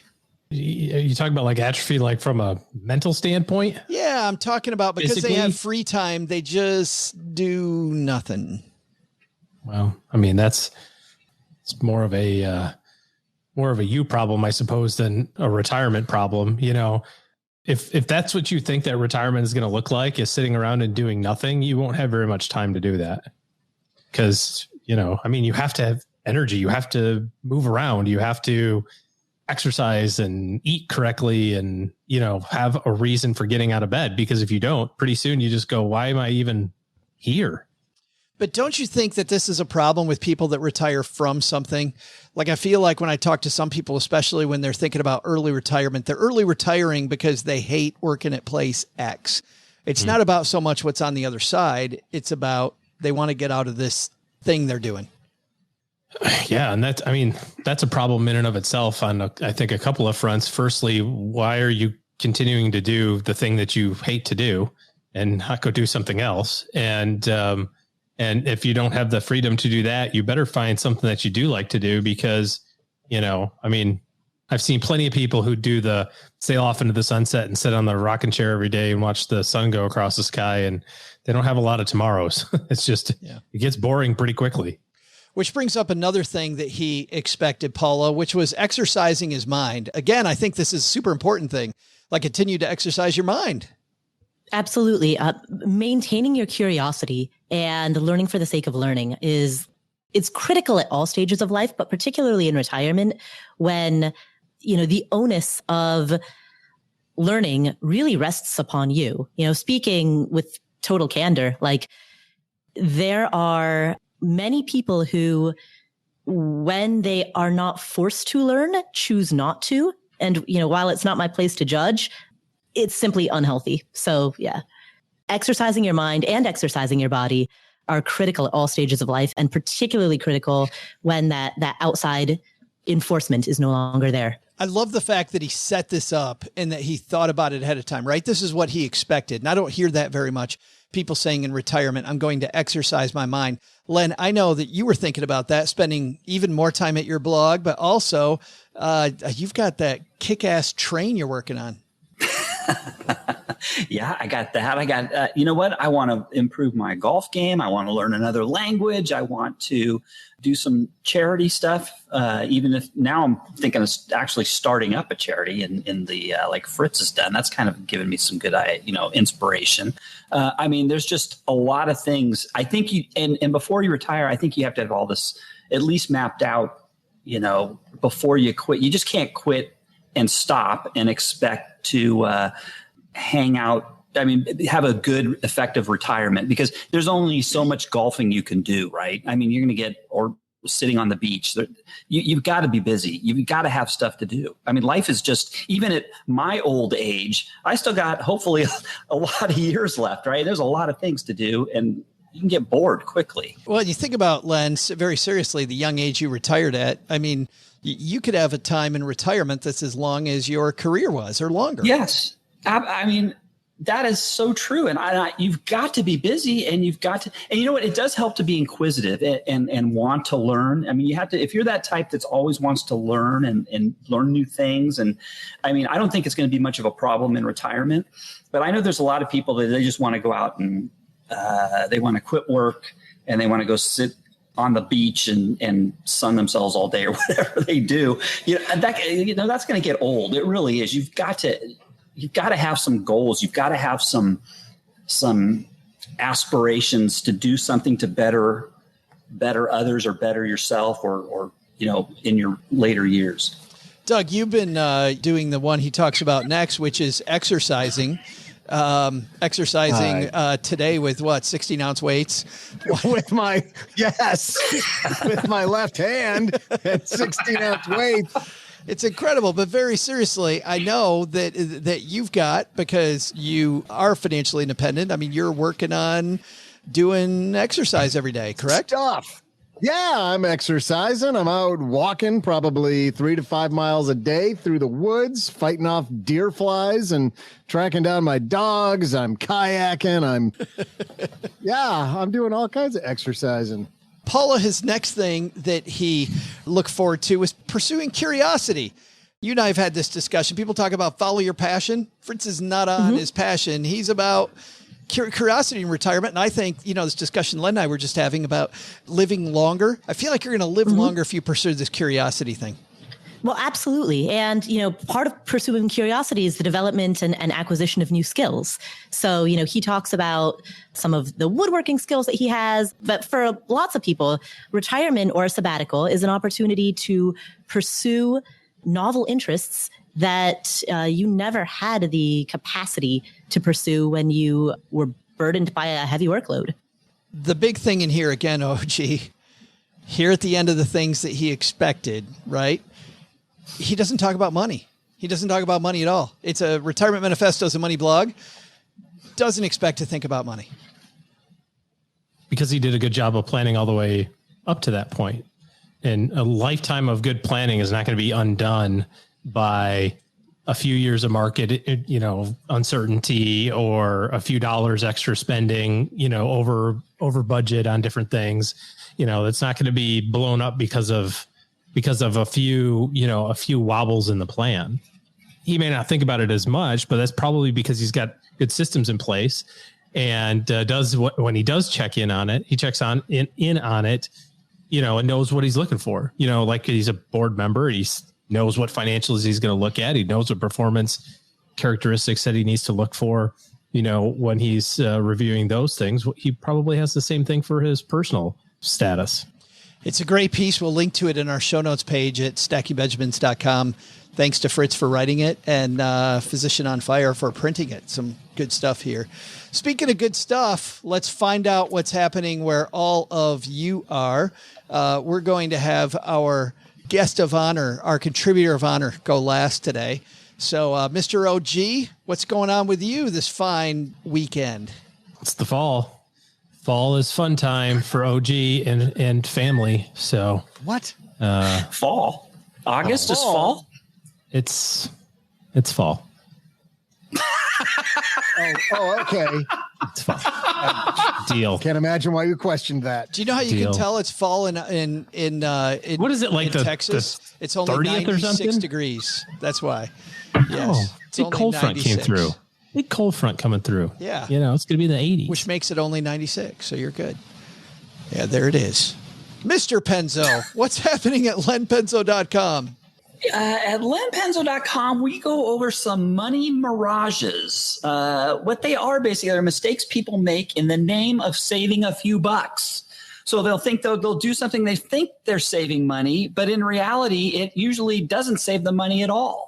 You talking about like atrophy, like from a mental standpoint? Yeah, I'm talking about because Basically, they have free time, they just do nothing. Well, I mean, it's more of a you problem, I suppose, than a retirement problem. You know, if that's what you think that retirement is going to look like, is sitting around and doing nothing, you won't have very much time to do that. Because, you know, I mean, you have to have energy, you have to move around, you have to exercise and eat correctly and, you know, have a reason for getting out of bed. Because if you don't, pretty soon you just go, why am I even here? But don't you think that this is a problem with people that retire from something? Like, I feel like when I talk to some people, especially when they're thinking about early retirement, they're early retiring because they hate working at place X. It's not about so much what's on the other side. It's about they want to get out of this thing they're doing. Yeah. And that's a problem in and of itself on, I think, a couple of fronts. Firstly, why are you continuing to do the thing that you hate to do and not go do something else? And if you don't have the freedom to do that, you better find something that you do like to do because, you know, I mean, I've seen plenty of people who do the sail off into the sunset and sit on the rocking chair every day and watch the sun go across the sky. And they don't have a lot of tomorrows. It's just, It gets boring pretty quickly. Which brings up another thing that he expected, Paula, which was exercising his mind. Again, I think this is a super important thing. Like, continue to exercise your mind. Absolutely. Maintaining your curiosity and learning for the sake of learning it's critical at all stages of life, but particularly in retirement when, you know, the onus of learning really rests upon you. You know, speaking with total candor, like there are many people who, when they are not forced to learn, choose not to. And, you know, while it's not my place to judge, it's simply unhealthy. So yeah, exercising your mind and exercising your body are critical at all stages of life, and particularly critical when that outside enforcement is no longer there. I love the fact that he set this up and that he thought about it ahead of time, right? This is what he expected. And I don't hear that very much. People saying in retirement, I'm going to exercise my mind. Len, I know that you were thinking about that, spending even more time at your blog, but also you've got that kick-ass train you're working on. Yeah, I got that. I got, you know what? I want to improve my golf game. I want to learn another language. I want to do some charity stuff. Even if now I'm thinking of actually starting up a charity in the, like Fritz has done. That's kind of given me some good, inspiration. I mean, there's just a lot of things. I think and before you retire, I think you have to have all this at least mapped out, you know, before you quit. You just can't quit and stop and expect to hang out. I mean, have a good, effective retirement, because there's only so much golfing you can do, right? I mean, you're going to get, or sitting on the beach. You've got to be busy. You've got to have stuff to do. I mean, life is just, even at my old age, I still got hopefully a lot of years left, right? There's a lot of things to do, and you can get bored quickly. Well, you think about, Len, very seriously, the young age you retired at. I mean, you could have a time in retirement that's as long as your career was, or longer. Yes. I mean, that is so true. And you've got to be busy, and you've got to, and you know what? It does help to be inquisitive and want to learn. I mean, you have to, if you're that type that's always wants to learn and learn new things. And I mean, I don't think it's going to be much of a problem in retirement, but I know there's a lot of people that they just want to go out and they want to quit work and they want to go sit on the beach and sun themselves all day or whatever they do. That's going to get old. It really is. You've got to have some goals. You've got to have some aspirations to do something to better others or better yourself or in your later years. Doug, you've been doing the one he talks about next, which is exercising. Today with 16-ounce weights with my left hand at 16-ounce weights. It's incredible, but very seriously, I know that you've got, because you are financially independent. I mean, you're working on doing exercise every day, correct? Stuff. Yeah, I'm exercising. I'm out walking probably 3 to 5 miles a day through the woods, fighting off deer flies and tracking down my dogs. I'm kayaking. I'm doing all kinds of exercising. Paula, his next thing that he looked forward to was pursuing curiosity. You and I have had this discussion. People talk about follow your passion. Fritz is not on his passion. He's about curiosity in retirement. And I think, this discussion Len and I were just having about living longer. I feel like you're going to live longer if you pursue this curiosity thing. Well, absolutely. And, part of pursuing curiosity is the development and acquisition of new skills. So, he talks about some of the woodworking skills that he has. But for lots of people, retirement or a sabbatical is an opportunity to pursue novel interests that you never had the capacity to pursue when you were burdened by a heavy workload. The big thing in here, again, OG, here at the end of the things that he expected, right? He doesn't talk about money. He doesn't talk about money at all. It's a retirement manifesto, it's a money blog. Doesn't expect to think about money. Because he did a good job of planning all the way up to that point. And a lifetime of good planning is not going to be undone by a few years of market, uncertainty or a few dollars extra spending, over budget on different things. It's not going to be blown up because of a few wobbles in the plan. He may not think about it as much, but that's probably because he's got good systems in place and when he does check in on it, he checks in on it, and knows what he's looking for. Like he's a board member, he knows what financials he's going to look at. He knows what performance characteristics that he needs to look for. When he's reviewing those things, he probably has the same thing for his personal status. It's a great piece. We'll link to it in our show notes page at stackingbenjamins.com. Thanks to Fritz for writing it and Physician on Fire for printing it. Some good stuff here. Speaking of good stuff, let's find out what's happening where all of you are. We're going to have our guest of honor, our contributor of honor, go last today. So, Mr. OG, what's going on with you this fine weekend? It's the fall. Fall is fun time for OG and family. So what? Fall? August is fall? It's fall. Okay. It's fall. Deal. Can't imagine why you questioned that. Do you know how you can tell it's fall in what is it like in Texas? It's only 96 degrees. That's why. Yes. It's big cold 96. Front came through. Big cold front coming through. Yeah. It's going to be in the 80s. Which makes it only 96. So you're good. Yeah, there it is. Mr. Penzo, what's happening at lenpenzo.com? At lenpenzo.com, we go over some money mirages. What they are basically are mistakes people make in the name of saving a few bucks. So they'll think they'll do something, they think they're saving money, but in reality, it usually doesn't save the money at all.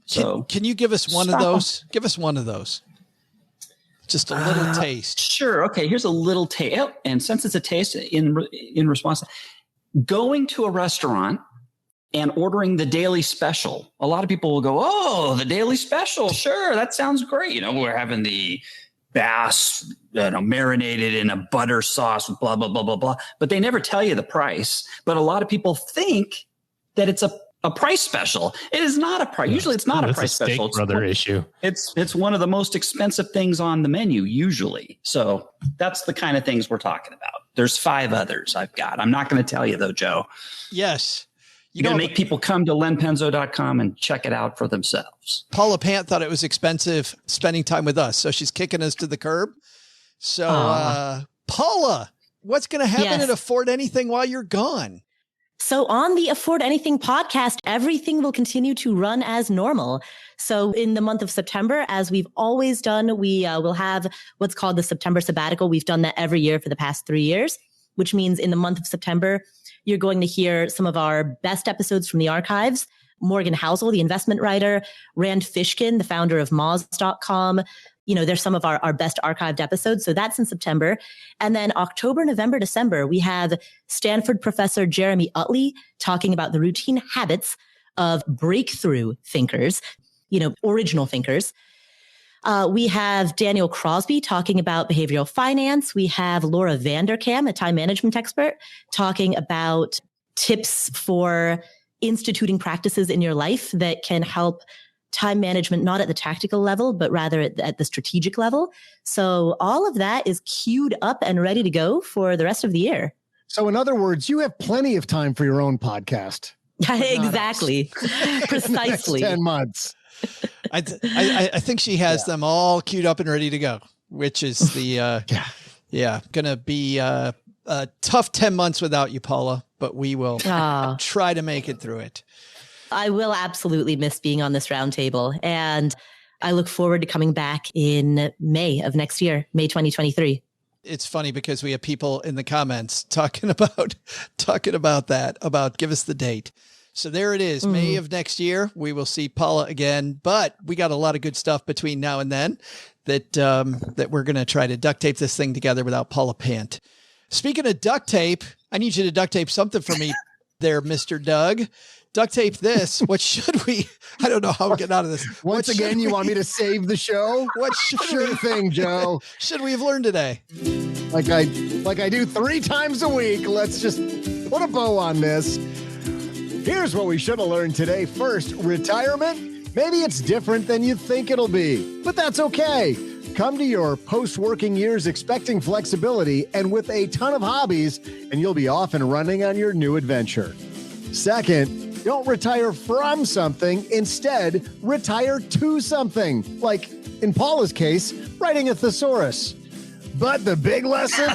So can you give us one of those? Give us one of those. Just a little taste. Sure. Okay. Here's a little taste. And since it's a taste in response, going to a restaurant and ordering the daily special. A lot of people will go, "Oh, the daily special. Sure. That sounds great. We're having the bass, marinated in a butter sauce with blah, blah, blah, blah, blah." But they never tell you the price. But a lot of people think that it's a a price special. It is not a price. Usually it's not a price special. It's brother issue. It's one of the most expensive things on the menu usually. So that's the kind of things we're talking about. There's 5 others I've got. I'm not going to tell you though, Joe. Yes. You got to make people come to lenpenzo.com and check it out for themselves. Paula Pant thought it was expensive spending time with us, so she's kicking us to the curb. So, Paula, what's going to happen at Afford Anything while you're gone? So on the Afford Anything podcast, everything will continue to run as normal. So in the month of September, as we've always done, we will have what's called the September sabbatical. We've done that every year for the past 3 years, which means in the month of September, you're going to hear some of our best episodes from the archives. Morgan Housel, the investment writer, Rand Fishkin, the founder of Moz.com. There's some of our best archived episodes. So that's in September. And then October, November, December, we have Stanford professor Jeremy Utley talking about the routine habits of breakthrough thinkers, original thinkers. We have Daniel Crosby talking about behavioral finance. We have Laura Vanderkam, a time management expert, talking about tips for instituting practices in your life that can help time management, not at the tactical level, but rather at the strategic level. So all of that is queued up and ready to go for the rest of the year. So in other words, you have plenty of time for your own podcast. Exactly. Precisely. 10 months. I think she has them all queued up and ready to go, which is the, going to be a tough 10 months without you, Paula, but we will try to make it through it. I will absolutely miss being on this roundtable, and I look forward to coming back in May of next year, May 2023. It's funny because we have people in the comments talking about that, about give us the date. So there it is, May of next year. We will see Paula again, but we got a lot of good stuff between now and then that we're going to try to duct tape this thing together without Paula Pant. Speaking of duct tape, I need you to duct tape something for me there, Mr. Doug. Duct tape this. What should we? I don't know how we get out of this. Once again, you want me to save the show? What should sure thing, Joe? Should we have learned today? Like I do 3 times a week. Let's just put a bow on this. Here's what we should have learned today. First, retirement. Maybe it's different than you think it'll be, but that's okay. Come to your post-working years expecting flexibility and with a ton of hobbies, and you'll be off and running on your new adventure. Second, don't retire from something. Instead, retire to something. Like, in Paula's case, writing a thesaurus. But the big lesson...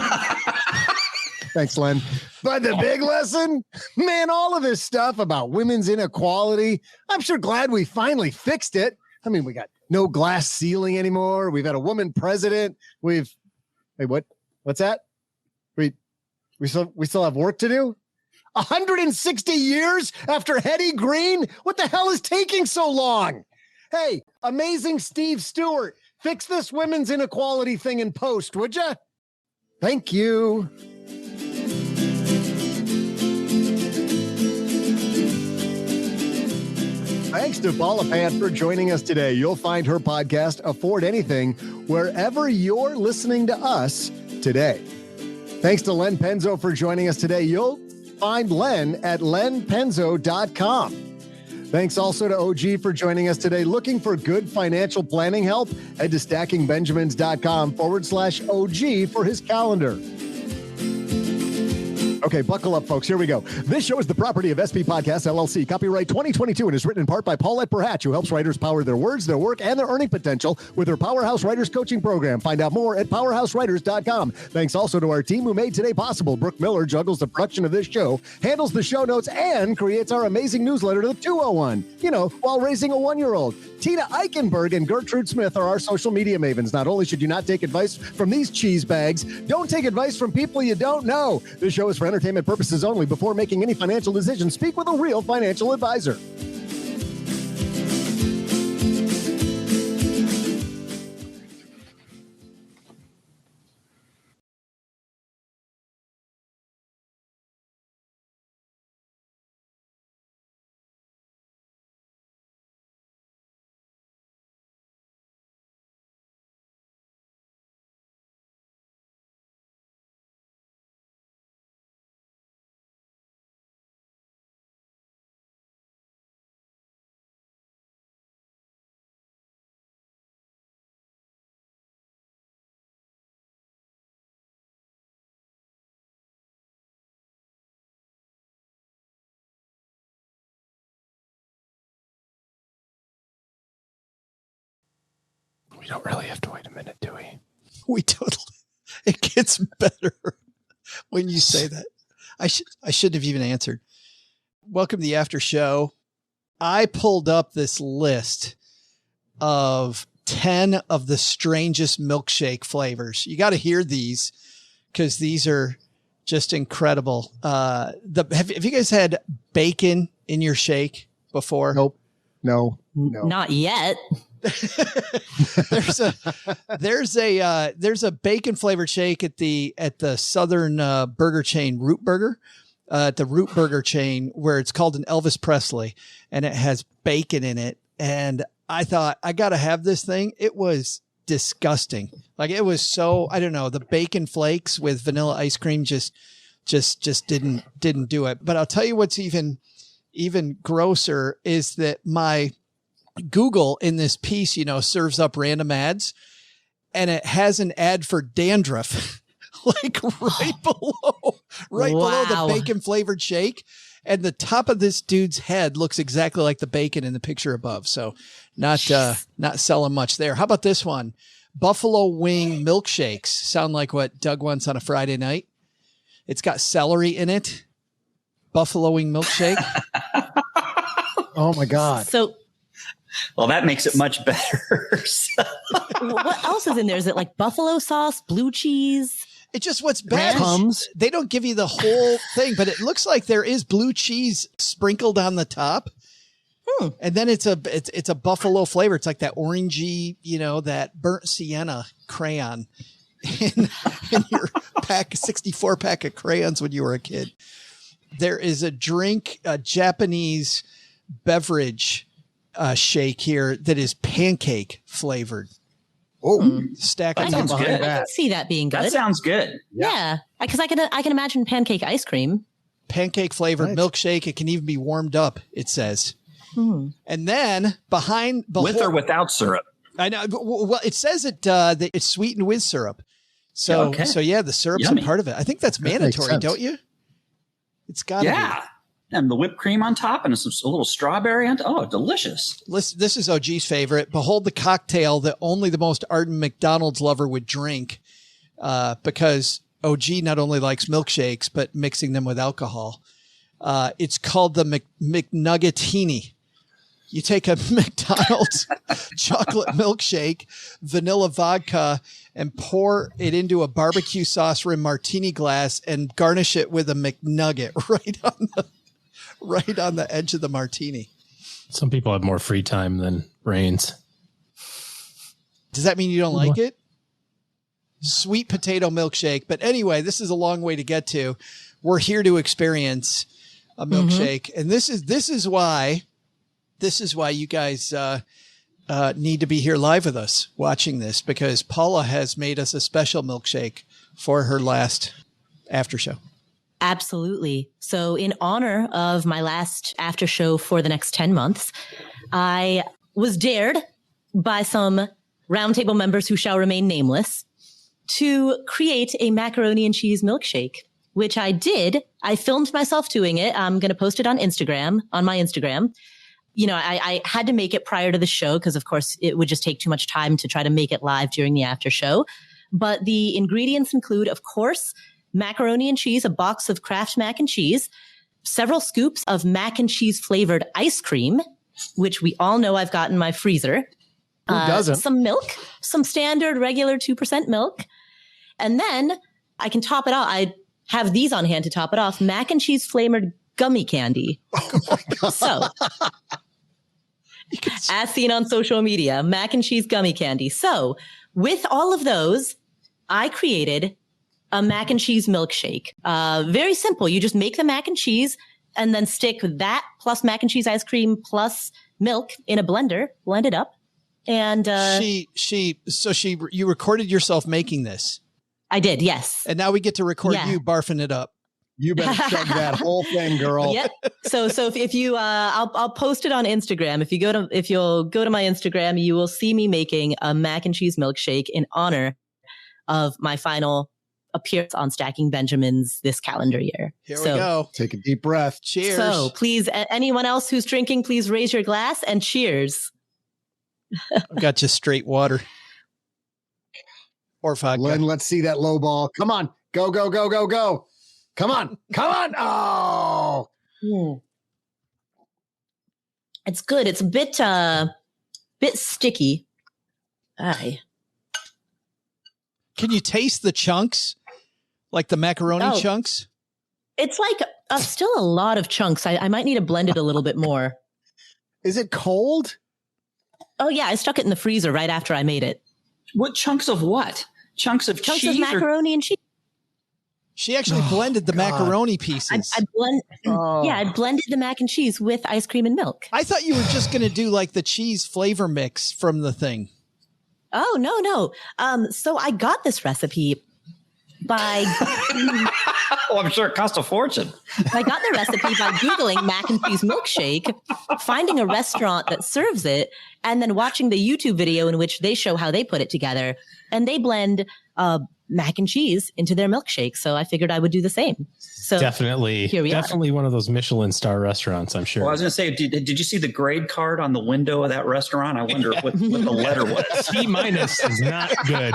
Thanks, Len. But the big lesson, man, all of this stuff about women's inequality, I'm sure glad we finally fixed it. I mean, we got no glass ceiling anymore. We've had a woman president. What's that? We still have work to do? 160 years after Hetty Green? What the hell is taking so long? Hey, amazing Steve Stewart, fix this women's inequality thing in post, would you? Thank you. Thanks to Paula Pant for joining us today. You'll find her podcast, Afford Anything, wherever you're listening to us today. Thanks to Len Penzo for joining us today. You'll find Len at lenpenzo.com. Thanks also to OG for joining us today. Looking for good financial planning help? Head to stackingbenjamins.com/OG for his calendar. Okay, buckle up, folks. Here we go. This show is the property of SP Podcast, LLC. Copyright 2022 and is written in part by Paulette Perhatch, who helps writers power their words, their work, and their earning potential with her Powerhouse Writers Coaching Program. Find out more at powerhousewriters.com. Thanks also to our team who made today possible. Brooke Miller juggles the production of this show, handles the show notes, and creates our amazing newsletter to the 201, while raising a 1-year-old. Tina Eichenberg and Gertrude Smith are our social media mavens. Not only should you not take advice from these cheese bags, don't take advice from people you don't know. This show is for entertainment purposes only. Before making any financial decisions, speak with a real financial advisor. don't really have to wait a minute, do we? We totally. It gets better when you say that. I shouldn't have even answered. Welcome to the after show. I pulled up this list of 10 of the strangest milkshake flavors. You got to hear these because these are just incredible. Have you guys had bacon in your shake before? Nope. No. Not yet. there's a bacon flavored shake at the Southern burger chain Root Burger, the Root Burger chain, where it's called an Elvis Presley, and it has bacon in it. And I thought, I gotta have this thing. It was disgusting. Like, it was so, I don't know, the bacon flakes with vanilla ice cream just didn't do it. But I'll tell you what's even grosser is that my Google in this piece, serves up random ads, and it has an ad for dandruff, like right below the bacon flavored shake. And the top of this dude's head looks exactly like the bacon in the picture above. So not selling much there. How about this one? Buffalo wing milkshakes. Sound like what Doug wants on a Friday night. It's got celery in it. Buffalo wing milkshake. Oh my God. So, well, that makes it much better. what else is in there? Is it like buffalo sauce, blue cheese? It's just what's bad is they don't give you the whole thing, but it looks like there is blue cheese sprinkled on the top. And then it's a buffalo flavor. It's like that orangey, that burnt sienna crayon in your 64 pack of crayons when you were a kid. There is a Japanese beverage shake here that is pancake flavored. Oh, stack I of can, behind I that. can see that being good. That sounds good. Yeah, because I can imagine pancake ice cream. Pancake flavored milkshake. It can even be warmed up, it says. And then behind the with or without syrup. I know. Well, it says that it's sweetened with syrup. So yeah, the syrup's Yummy. a part of it. I think that's mandatory, don't you? It's got to be. And the whipped cream on top and a little strawberry on top. Oh, delicious. This is OG's favorite. Behold the cocktail that only the most ardent McDonald's lover would drink, because OG not only likes milkshakes, but mixing them with alcohol. It's called the McNuggetini. You take a McDonald's chocolate milkshake, vanilla vodka, and pour it into a barbecue sauce rimmed martini glass and garnish it with a McNugget right on the edge of the martini. Some people have more free time than brains. Does that mean you don't like it? Sweet potato milkshake. But anyway, this is a long way to get to. We're here to experience a milkshake. And this is why you guys need to be here live with us watching this, because Paula has made us a special milkshake for her last after show. Absolutely. So in honor of my last after show for the next 10 months, I was dared by some roundtable members who shall remain nameless to create a macaroni and cheese milkshake, which I did. I filmed myself doing it. I'm going to post it on my Instagram. I had to make it prior to the show because, of course, it would just take too much time to try to make it live during the after show. But the ingredients include, of course, macaroni and cheese, a box of Kraft mac and cheese, several scoops of mac and cheese flavored ice cream, which we all know I've got in my freezer. Who doesn't? Some milk, some standard regular 2% milk. And then I can top it off. I have these on hand to top it off. Mac and cheese flavored gummy candy. Oh my God. So, as seen on social media, mac and cheese gummy candy. So with all of those, I created a mac and cheese milkshake. Very simple. You just make the mac and cheese and then stick that plus mac and cheese ice cream plus milk in a blender, blend it up. And you recorded yourself making this. I did, yes. And now we get to record you barfing it up. You better chug that whole thing, girl. Yep. So if you, I'll post it on Instagram. If you'll go to my Instagram, you will see me making a mac and cheese milkshake in honor of my final appearance on Stacking Benjamins this calendar year. Here we go. Take a deep breath. Cheers. So please, anyone else who's drinking, please raise your glass and cheers. I've got just straight water. Or vodka. Len, let's see that low ball. Come on. Go, go, go, go, go. Come on. Come on. Oh. It's good. It's a bit sticky. Aye. Can you taste the chunks? Like the macaroni chunks? It's like still a lot of chunks. I might need to blend it a little bit more. Is it cold? Oh, yeah. I stuck it in the freezer right after I made it. What chunks of what? Chunks of Chunks cheese of macaroni and cheese. She actually blended the macaroni pieces. I blended the mac and cheese with ice cream and milk. I thought you were just going to do like the cheese flavor mix from the thing. Oh, no. So I got this recipe by... Oh, I'm sure it cost a fortune. I got the recipe by Googling mac and cheese milkshake, finding a restaurant that serves it, and then watching the YouTube video in which they show how they put it together. And they blend mac and cheese into their milkshake. So I figured I would do the same. So definitely one of those Michelin star restaurants, I'm sure. Well, I was going to say, did you see the grade card on the window of that restaurant? I wonder what the letter was. C- is not good.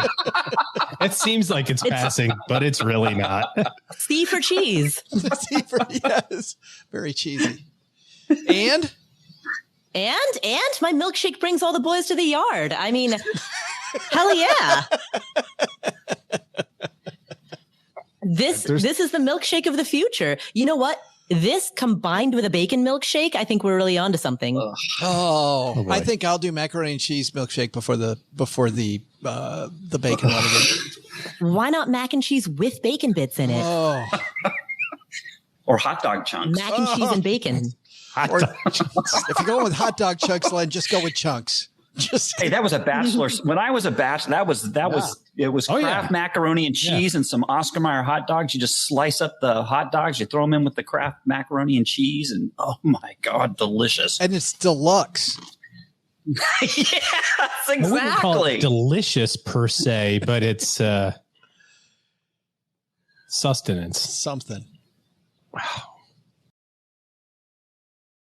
It seems like it's passing, but it's really not. C for cheese. Yes. Very cheesy. And my milkshake brings all the boys to the yard. I mean, hell yeah. This is the milkshake of the future. You know what? This combined with a bacon milkshake, I think we're really onto something. I think I'll do macaroni and cheese milkshake before the bacon one again. Why not mac and cheese with bacon bits in it? Oh. Or hot dog chunks. Mac and cheese and bacon. If you're going with hot dog chunks, Len, just go with chunks. Hey, that was a bachelor. When I was a bachelor, it was Kraft macaroni and cheese and some Oscar Mayer hot dogs. You just slice up the hot dogs, you throw them in with the Kraft macaroni and cheese, and oh my God, delicious. And it's deluxe. Yes, exactly. I wouldn't call it delicious per se, but it's sustenance. Something. Wow.